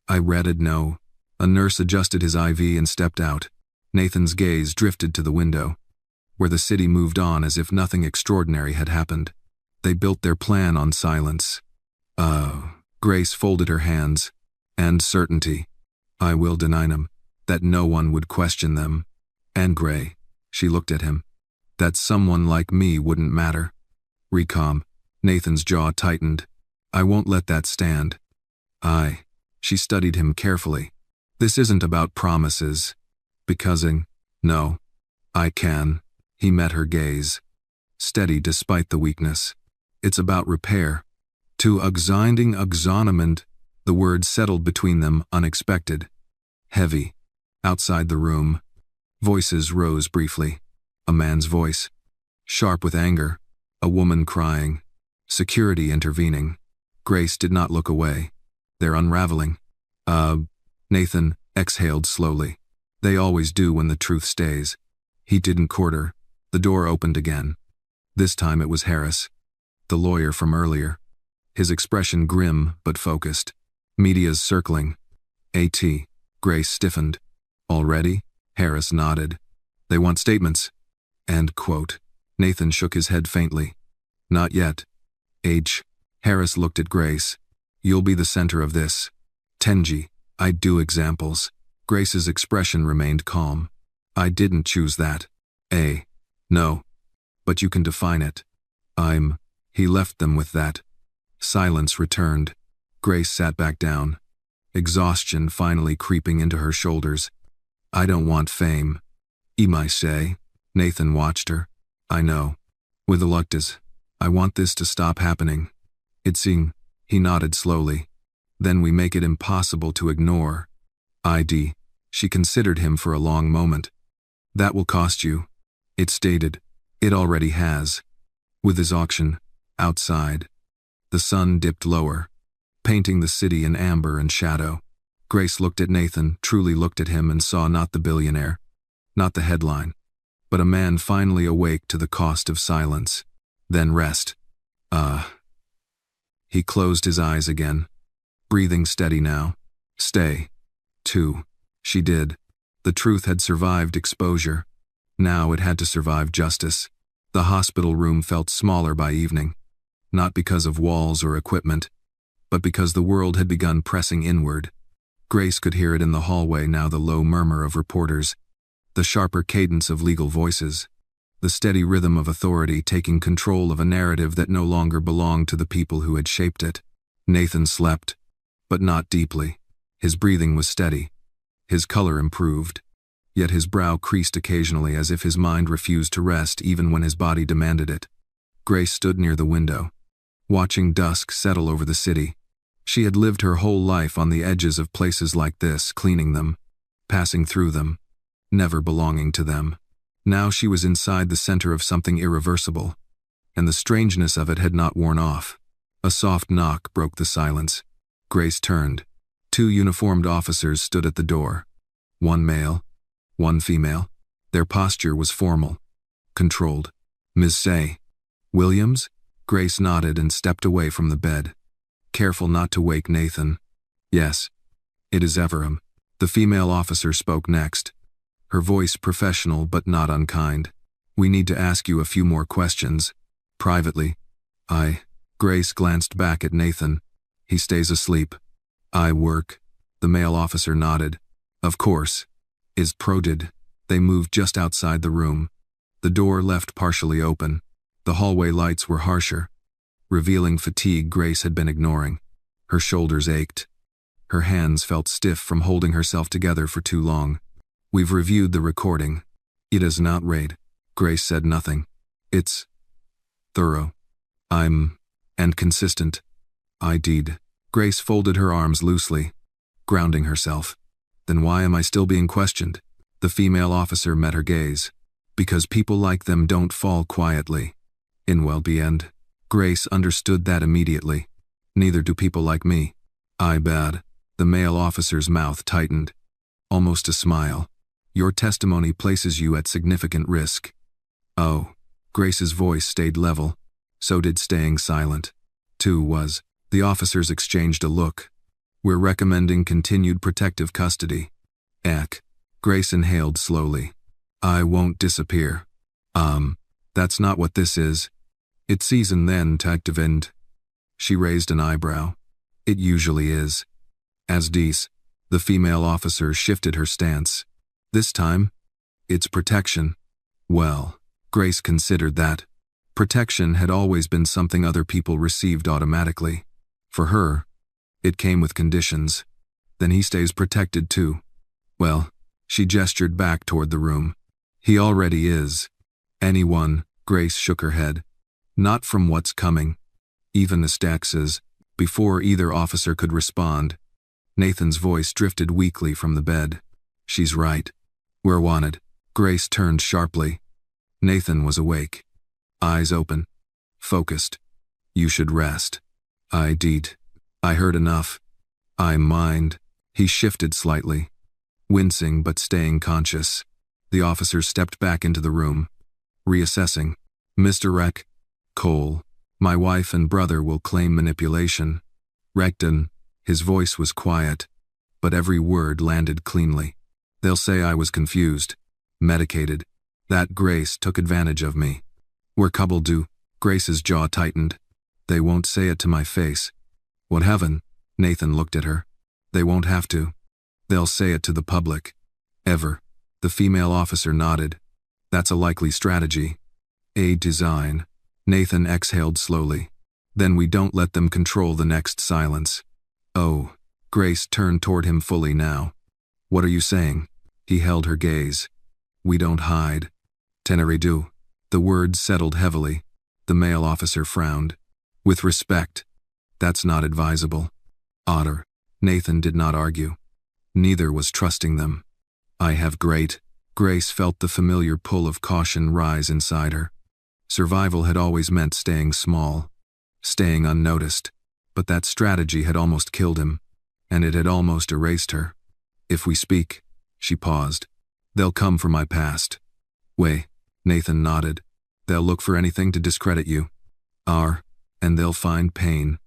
I read no. A nurse adjusted his IV and stepped out. Nathan's gaze drifted to the window, where the city moved on as if nothing extraordinary had happened. They built their plan on silence. Grace folded her hands. And certainty. I will deny them. That no one would question them. And Gray. She looked at him. That someone like me wouldn't matter. Recom. Nathan's jaw tightened. I won't let that stand. She studied him carefully. This isn't about promises. Becausing. No. I can. He met her gaze. Steady despite the weakness. It's about repair. To exoniment. The words settled between them unexpected. Heavy. Outside the room. Voices rose briefly. A man's voice. Sharp with anger. A woman crying. Security intervening. Grace did not look away. They're unraveling. Nathan exhaled slowly. They always do when the truth stays. He didn't court her. The door opened again. This time it was Harris, the lawyer from earlier. His expression grim but focused. Media's circling. A.T. Grace stiffened. Already? Harris nodded. They want statements. End quote. Nathan shook his head faintly. Not yet. H. Harris looked at Grace. You'll be the center of this. Tenji. I'd do examples. Grace's expression remained calm. I didn't choose that. No. But you can define it. He left them with that. Silence returned. Grace sat back down. Exhaustion finally creeping into her shoulders. I don't want fame. I say. Nathan watched her. I know. With reluctance. I want this to stop happening. It seemed. He nodded slowly. Then we make it impossible to ignore. She considered him for a long moment. That will cost you. It stated. It already has. With his auction. Outside. The sun dipped lower, painting the city in amber and shadow. Grace looked at Nathan, truly looked at him, and saw not the billionaire, not the headline, but a man finally awake to the cost of silence. Then rest. He closed his eyes again, breathing steady now. Stay. Too. She did. The truth had survived exposure. Now it had to survive justice. The hospital room felt smaller by evening, not because of walls or equipment, but because the world had begun pressing inward. Grace could hear it in the hallway now, the low murmur of reporters, the sharper cadence of legal voices, the steady rhythm of authority taking control of a narrative that no longer belonged to the people who had shaped it. Nathan slept, but not deeply. His breathing was steady. His color improved, yet his brow creased occasionally as if his mind refused to rest even when his body demanded it. Grace stood near the window, watching dusk settle over the city. She had lived her whole life on the edges of places like this, cleaning them, passing through them, never belonging to them. Now she was inside the center of something irreversible, and the strangeness of it had not worn off. A soft knock broke the silence. Grace turned. 2 uniformed officers stood at the door. 1 male, 1 female. Their posture was formal, controlled. Ms. Say. Williams? Grace nodded and stepped away from the bed, careful not to wake Nathan. Yes. It is Everham. The female officer spoke next, her voice professional but not unkind. We need to ask you a few more questions. Privately. Grace glanced back at Nathan. He stays asleep. I work. The male officer nodded. Of course. Is prodid. They moved just outside the room. The door left partially open. The hallway lights were harsher, revealing fatigue Grace had been ignoring. Her shoulders ached. Her hands felt stiff from holding herself together for too long. We've reviewed the recording. It is not raid. Grace said nothing. It's thorough. And consistent. I did. Grace folded her arms loosely, grounding herself. Then why am I still being questioned? The female officer met her gaze. Because people like them don't fall quietly. In well-beend. Grace understood that immediately. Neither do people like me. I bad. The male officer's mouth tightened. Almost a smile. Your testimony places you at significant risk. Oh. Grace's voice stayed level. So did staying silent. The officers exchanged a look. We're recommending continued protective custody. Eck. Grace inhaled slowly. I won't disappear. That's not what this is. It's season then, Tagtevend. She raised an eyebrow. It usually is. As dies, the female officer shifted her stance. This time, it's protection. Well, Grace considered that. Protection had always been something other people received automatically. For her, it came with conditions. Then he stays protected too. Well, she gestured back toward the room. He already is. Anyone, Grace shook her head. Not from what's coming. Even Astax's. Before either officer could respond, Nathan's voice drifted weakly from the bed. She's right. We're wanted. Grace turned sharply. Nathan was awake. Eyes open. Focused. You should rest. I heard enough. I mind. He shifted slightly. Wincing but staying conscious. The officer stepped back into the room. Reassessing. Mr. Reck. Cole. My wife and brother will claim manipulation. Recton. His voice was quiet, but every word landed cleanly. They'll say I was confused. Medicated. That Grace took advantage of me. We're coupled. Grace's jaw tightened. They won't say it to my face. What heaven? Nathan looked at her. They won't have to. They'll say it to the public. Ever. The female officer nodded. That's a likely strategy. A design. Nathan exhaled slowly. Then we don't let them control the next silence. Oh. Grace turned toward him fully now. What are you saying? He held her gaze. We don't hide. Teneridu. The words settled heavily. The male officer frowned. With respect. That's not advisable. Otter. Nathan did not argue. Neither was trusting them. I have great. Grace felt the familiar pull of caution rise inside her. Survival had always meant staying small. Staying unnoticed. But that strategy had almost killed him. And it had almost erased her. If we speak. She paused. They'll come for my past. Way. Nathan nodded. They'll look for anything to discredit you. And they'll find pain.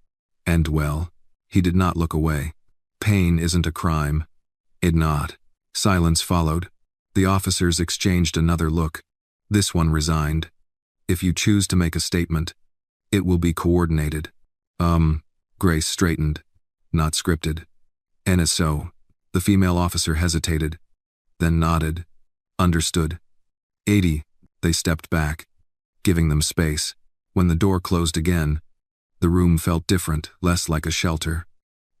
And well. He did not look away. Pain isn't a crime. It not. Silence followed. The officers exchanged another look. This one resigned. If you choose to make a statement, it will be coordinated. Grace straightened. Not scripted. NSO. The female officer hesitated. Then nodded. Understood. 80. They stepped back, giving them space. When the door closed again, the room felt different, less like a shelter,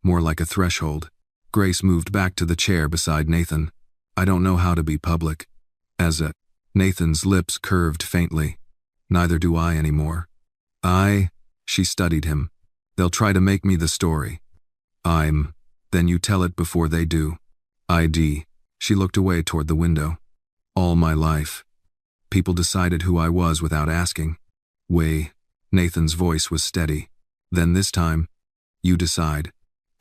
more like a threshold. Grace moved back to the chair beside Nathan. I don't know how to be public. Nathan's lips curved faintly. Neither do I anymore. She studied him. They'll try to make me the story. Then you tell it before they do. She looked away toward the window. All my life. People decided who I was without asking. Nathan's voice was steady. Then this time, you decide.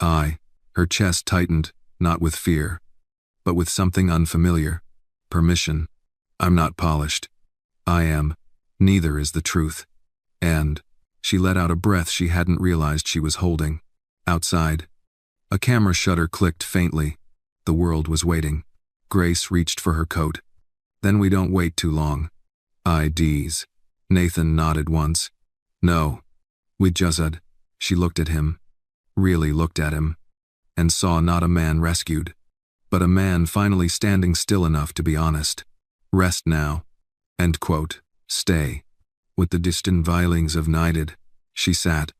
Her chest tightened, not with fear, but with something unfamiliar. Permission. I'm not polished. I am. Neither is the truth. And she let out a breath she hadn't realized she was holding. Outside, a camera shutter clicked faintly. The world was waiting. Grace reached for her coat. Then we don't wait too long. IDs. Nathan nodded once. No. We just. She looked at him. Really looked at him. And saw not a man rescued, but a man finally standing still enough to be honest. Rest now. End quote. Stay. With the distant vilings of Narrated, she sat,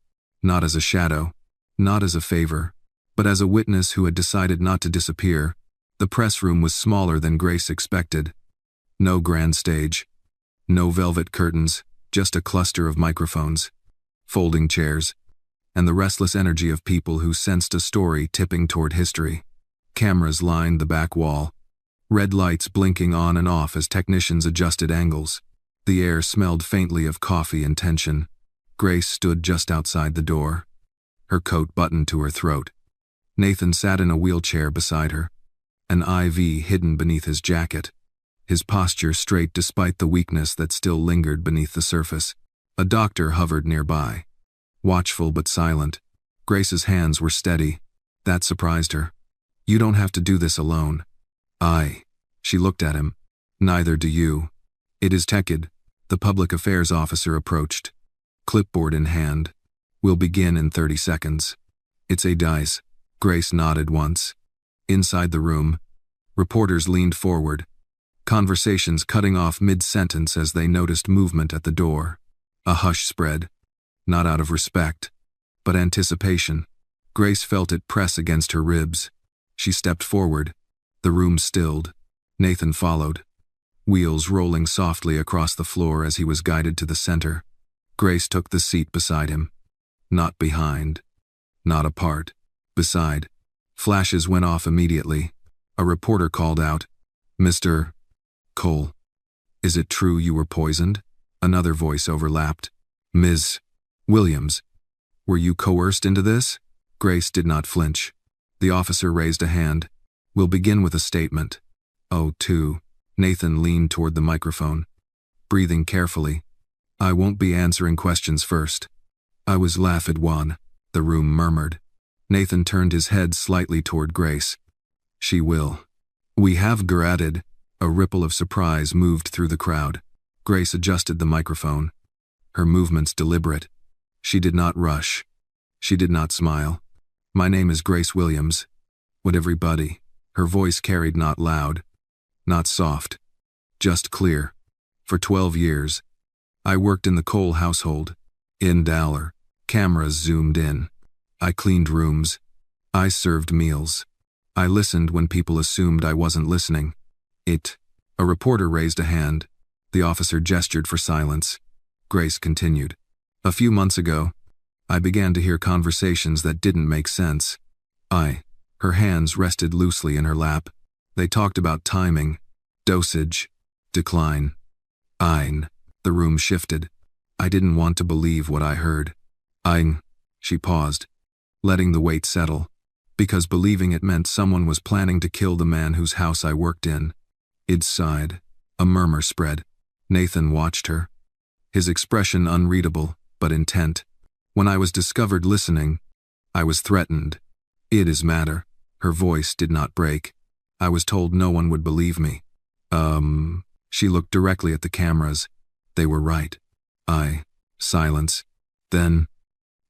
not as a shadow, not as a favor, but as a witness who had decided not to disappear. The press room was smaller than Grace expected. No grand stage. No velvet curtains, just a cluster of microphones, folding chairs, and the restless energy of people who sensed a story tipping toward history. Cameras lined the back wall, red lights blinking on and off as technicians adjusted angles. The air smelled faintly of coffee and tension. Grace stood just outside the door. her coat buttoned to her throat. Nathan sat in a wheelchair beside her, an IV hidden beneath his jacket, his posture straight despite the weakness that still lingered beneath the surface. A doctor hovered nearby, watchful but silent. Grace's hands were steady. That surprised her. "You don't have to do this alone." She looked at him. "Neither do you." "It is Tekid." The public affairs officer approached, clipboard in hand. "We'll begin in 30 seconds. It's a dice." Grace nodded once. Inside the room, reporters leaned forward, conversations cutting off mid-sentence as they noticed movement at the door. A hush spread, not out of respect, but anticipation. Grace felt it press against her ribs. She stepped forward. The room stilled. Nathan followed, wheels rolling softly across the floor as he was guided to the center. Grace took the seat beside him. Not behind, not apart, beside. Flashes went off immediately. A reporter called out, "Mr. Cole, is it true you were poisoned?" Another voice overlapped. "Ms. Williams, were you coerced into this?" Grace did not flinch. The officer raised a hand. "We'll begin with a statement." "Oh, too." Nathan leaned toward the microphone, breathing carefully. "I won't be answering questions first." "I was laughed at one," the room murmured. Nathan turned his head slightly toward Grace. "She will." "We have granted." A ripple of surprise moved through the crowd. Grace adjusted the microphone, her movements deliberate. She did not rush. She did not smile. "My name is Grace Williams." "Would everybody?" Her voice carried not loud, not soft, just clear. "For 12 years, I worked in the Cole household. In Dallas, cameras zoomed in. I cleaned rooms. I served meals. I listened when people assumed I wasn't listening. A reporter raised a hand. The officer gestured for silence. Grace continued. "A few months ago, I began to hear conversations that didn't make sense. Her hands rested loosely in her lap. They talked about timing, dosage, decline. The room shifted. I didn't want to believe what I heard. She paused, letting the weight settle, because believing it meant someone was planning to kill the man whose house I worked in. Id sighed. A murmur spread. Nathan watched her, his expression unreadable, but intent. "When I was discovered listening, I was threatened. It is matter." Her voice did not break. "I was told no one would believe me." She looked directly at the cameras. "They were right." Silence. Then,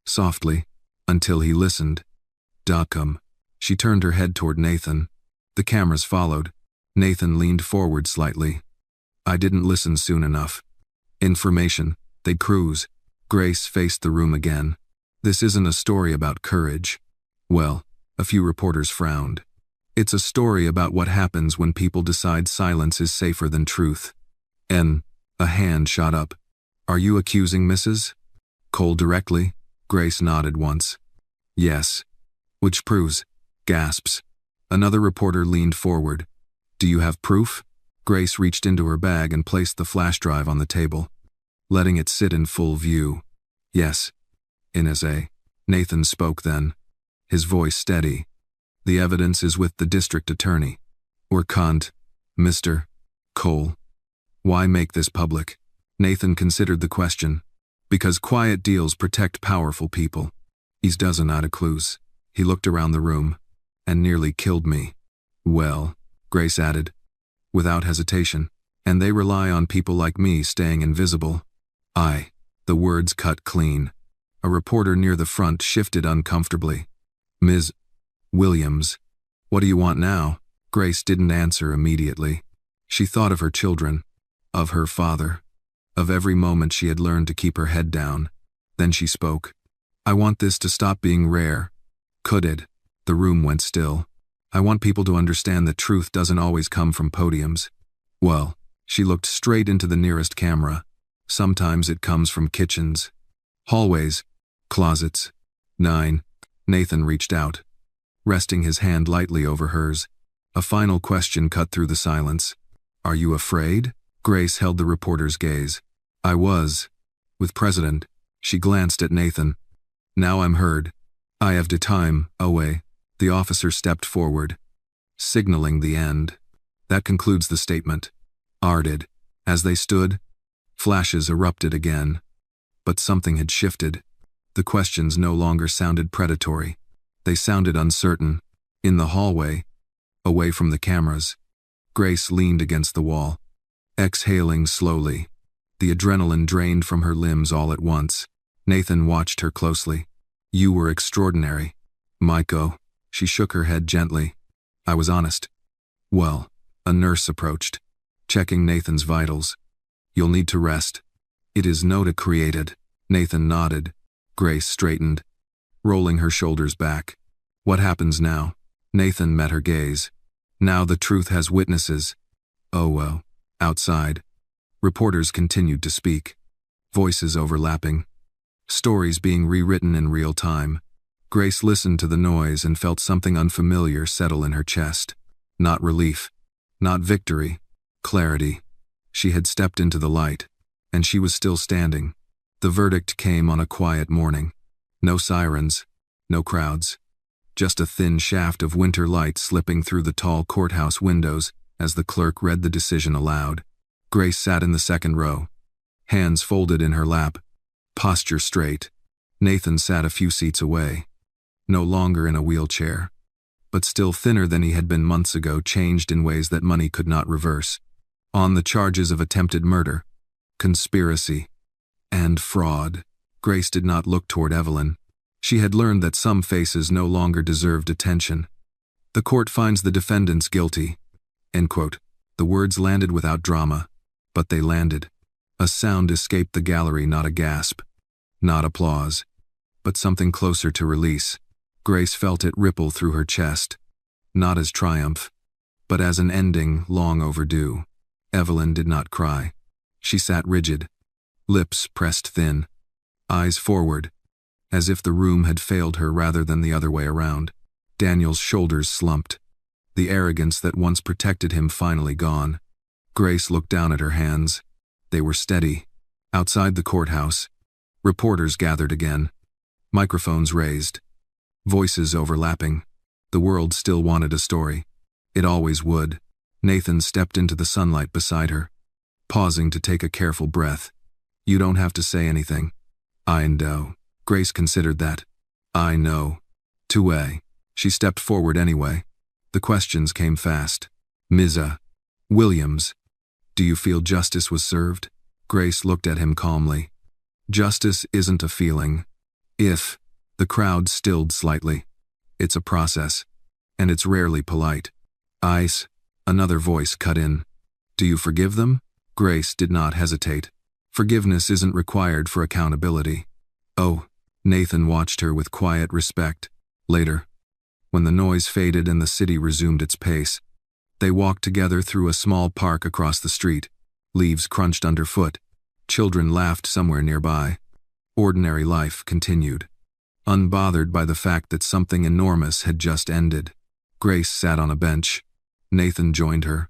softly, until he listened. "Come." She turned her head toward Nathan. The cameras followed. Nathan leaned forward slightly. "I didn't listen soon enough. Information, they'd cruise." Grace faced the room again. "This isn't a story about courage." Well, a few reporters frowned. "It's a story about what happens when people decide silence is safer than truth." A hand shot up. "Are you accusing Mrs. Cole directly?" Grace nodded once. "Yes." "Which proves," gasps. Another reporter leaned forward. "Do you have proof?" Grace reached into her bag and placed the flash drive on the table, letting it sit in full view. "Yes. NSA." Nathan spoke then, his voice steady. "The evidence is with the district attorney." "Or can't, Mr. Cole. Why make this public?" Nathan considered the question. "Because quiet deals protect powerful people. He's doesn't out of clues." He looked around the room, "and nearly killed me." "Well," Grace added, without hesitation, "and they rely on people like me staying invisible." The words cut clean. A reporter near the front shifted uncomfortably. "Ms. Williams, what do you want now?" Grace didn't answer immediately. She thought of her children, of her father, of every moment she had learned to keep her head down. Then she spoke. "I want this to stop being rare." "Could it?" The room went still. "I want people to understand that truth doesn't always come from podiums." "Well," she looked straight into the nearest camera. "Sometimes it comes from kitchens, hallways, closets." 9. Nathan reached out, resting his hand lightly over hers. A final question cut through the silence. "Are you afraid?" Grace held the reporter's gaze. "I was. With President." She glanced at Nathan. "Now I'm heard. I have the time, away. The officer stepped forward, signaling the end. That concludes the statement. Arded. As they stood, flashes erupted again. But something had shifted. The questions no longer sounded predatory. They sounded uncertain. In the hallway, away from the cameras, Grace leaned against the wall, exhaling slowly. The adrenaline drained from her limbs all at once. Nathan watched her closely. You were extraordinary, Maiko. She shook her head gently. I was honest. Well, a nurse approached, checking Nathan's vitals. You'll need to rest. It is narrated. Nathan nodded. Grace straightened, rolling her shoulders back. What happens now? Nathan met her gaze. Now the truth has witnesses. Oh well. Outside, reporters continued to speak, voices overlapping, stories being rewritten in real time. Grace listened to the noise and felt something unfamiliar settle in her chest. Not relief, not victory, clarity. She had stepped into the light, and she was still standing. The verdict came on a quiet morning. No sirens, no crowds. Just a thin shaft of winter light slipping through the tall courthouse windows as the clerk read the decision aloud. Grace sat in the second row, hands folded in her lap, posture straight. Nathan sat a few seats away, no longer in a wheelchair, but still thinner than he had been months ago, changed in ways that money could not reverse. On the charges of attempted murder, conspiracy, and fraud. Grace did not look toward Evelyn. She had learned that some faces no longer deserved attention. The court finds the defendants guilty. End quote. The words landed without drama, but they landed. A sound escaped the gallery, not a gasp, not applause, but something closer to release. Grace felt it ripple through her chest, not as triumph, but as an ending long overdue. Evelyn did not cry. She sat rigid, lips pressed thin, eyes forward, as if the room had failed her rather than the other way around. Daniel's shoulders slumped, the arrogance that once protected him finally gone. Grace looked down at her hands. They were steady. Outside the courthouse, reporters gathered again, microphones raised, voices overlapping. The world still wanted a story. It always would. Nathan stepped into the sunlight beside her, pausing to take a careful breath. You don't have to say anything. I know. Grace considered that. I know. Two-way. She stepped forward anyway. The questions came fast. Ms. Williams, do you feel justice was served? Grace looked at him calmly. Justice isn't a feeling. The crowd stilled slightly. It's a process, and it's rarely polite. Ice. Another voice cut in. Do you forgive them? Grace did not hesitate. Forgiveness isn't required for accountability. Oh, Nathan watched her with quiet respect. Later, when the noise faded and the city resumed its pace, they walked together through a small park across the street. Leaves crunched underfoot. Children laughed somewhere nearby. Ordinary life continued, unbothered by the fact that something enormous had just ended. Grace sat on a bench. Nathan joined her.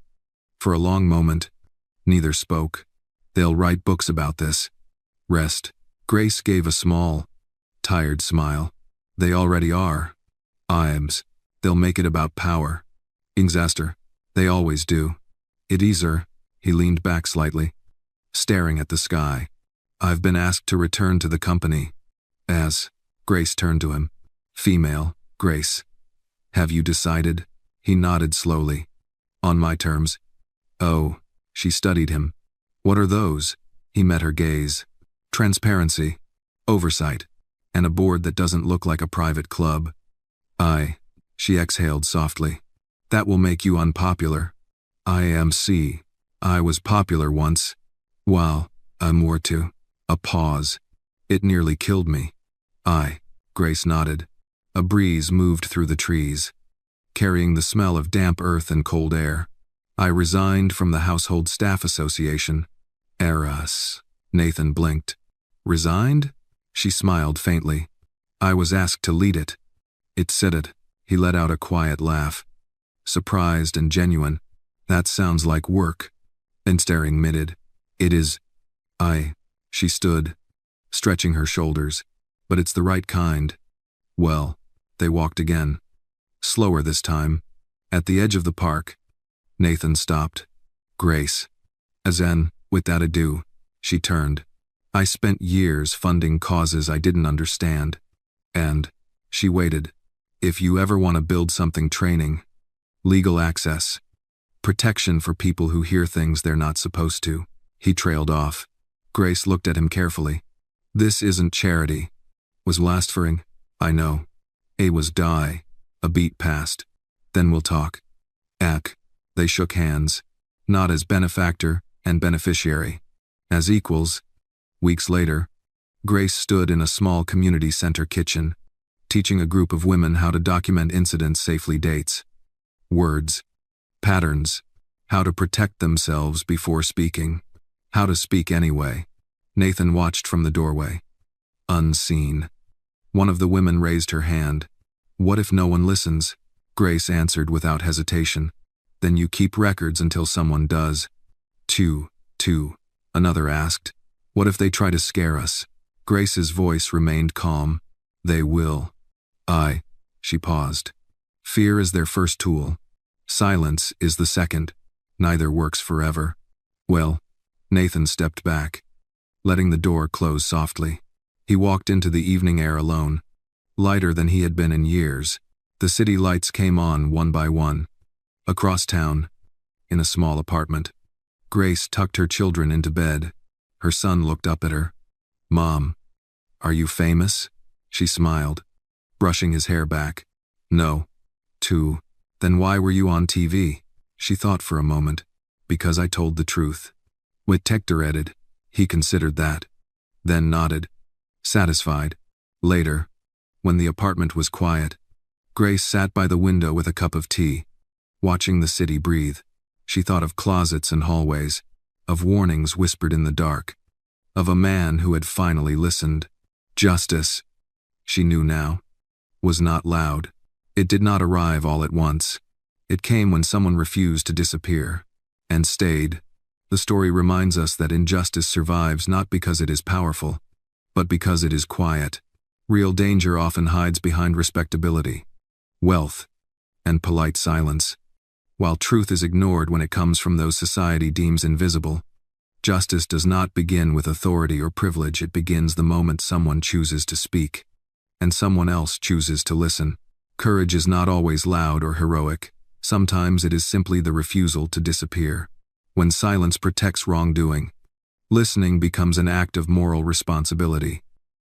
For a long moment, neither spoke. They'll write books about this. Rest. Grace gave a small, tired smile. They already are. They'll make it about power. Exaster. They always do. It is her. He leaned back slightly, staring at the sky. I've been asked to return to the company. Grace turned to him. Female, Grace. Have you decided? He nodded slowly. On my terms. Oh, she studied him. What are those? He met her gaze. Transparency, oversight, and a board that doesn't look like a private club. She exhaled softly. That will make you unpopular. I was popular once. Well, more to. A pause. It nearly killed me. Grace nodded. A breeze moved through the trees, carrying the smell of damp earth and cold air. I resigned from the Household Staff Association. Nathan blinked. Resigned? She smiled faintly. I was asked to lead it. It said it. He let out a quiet laugh, surprised and genuine. That sounds like work. And staring minted. It is. She stood, stretching her shoulders. But it's the right kind. Well, They walked again. Slower this time. At the edge of the park, Nathan stopped. Grace. As in, with that ado, she turned. I spent years funding causes I didn't understand. And, she waited. If you ever want to build something, training, legal access, protection for people who hear things they're not supposed to. He trailed off. Grace looked at him carefully. This isn't charity. Was lastfering. I know. A was die. A beat passed. Then we'll talk. Ack. They shook hands. Not as benefactor and beneficiary. As equals. Weeks later, Grace stood in a small community center kitchen, teaching a group of women how to document incidents safely. Dates, words, patterns, how to protect themselves before speaking, how to speak anyway. Nathan watched from the doorway. Unseen. One of the women raised her hand. What if no one listens? Grace answered without hesitation. Then you keep records until someone does. Two. Another asked. What if they try to scare us? Grace's voice remained calm. They will. She paused. Fear is their first tool. Silence is the second. Neither works forever. Well, Nathan stepped back, letting the door close softly. He walked into the evening air alone, lighter than he had been in years. The city lights came on one by one. Across town, in a small apartment, Grace tucked her children into bed. Her son looked up at her. Mom, are you famous? She smiled, brushing his hair back. No. 2. Then why were you on TV? She thought for a moment. Because I told the truth. With narrated, he considered that. Then nodded. Satisfied. Later, when the apartment was quiet, Grace sat by the window with a cup of tea, watching the city breathe. She thought of closets and hallways, of warnings whispered in the dark, of a man who had finally listened. Justice, she knew now, was not loud. It did not arrive all at once. It came when someone refused to disappear, and stayed. The story reminds us that injustice survives not because it is powerful, but because it is quiet. Real danger often hides behind respectability, wealth, and polite silence. While truth is ignored when it comes from those society deems invisible, justice does not begin with authority or privilege. It begins the moment someone chooses to speak, and someone else chooses to listen. Courage is not always loud or heroic. Sometimes it is simply the refusal to disappear. When silence protects wrongdoing, listening becomes an act of moral responsibility.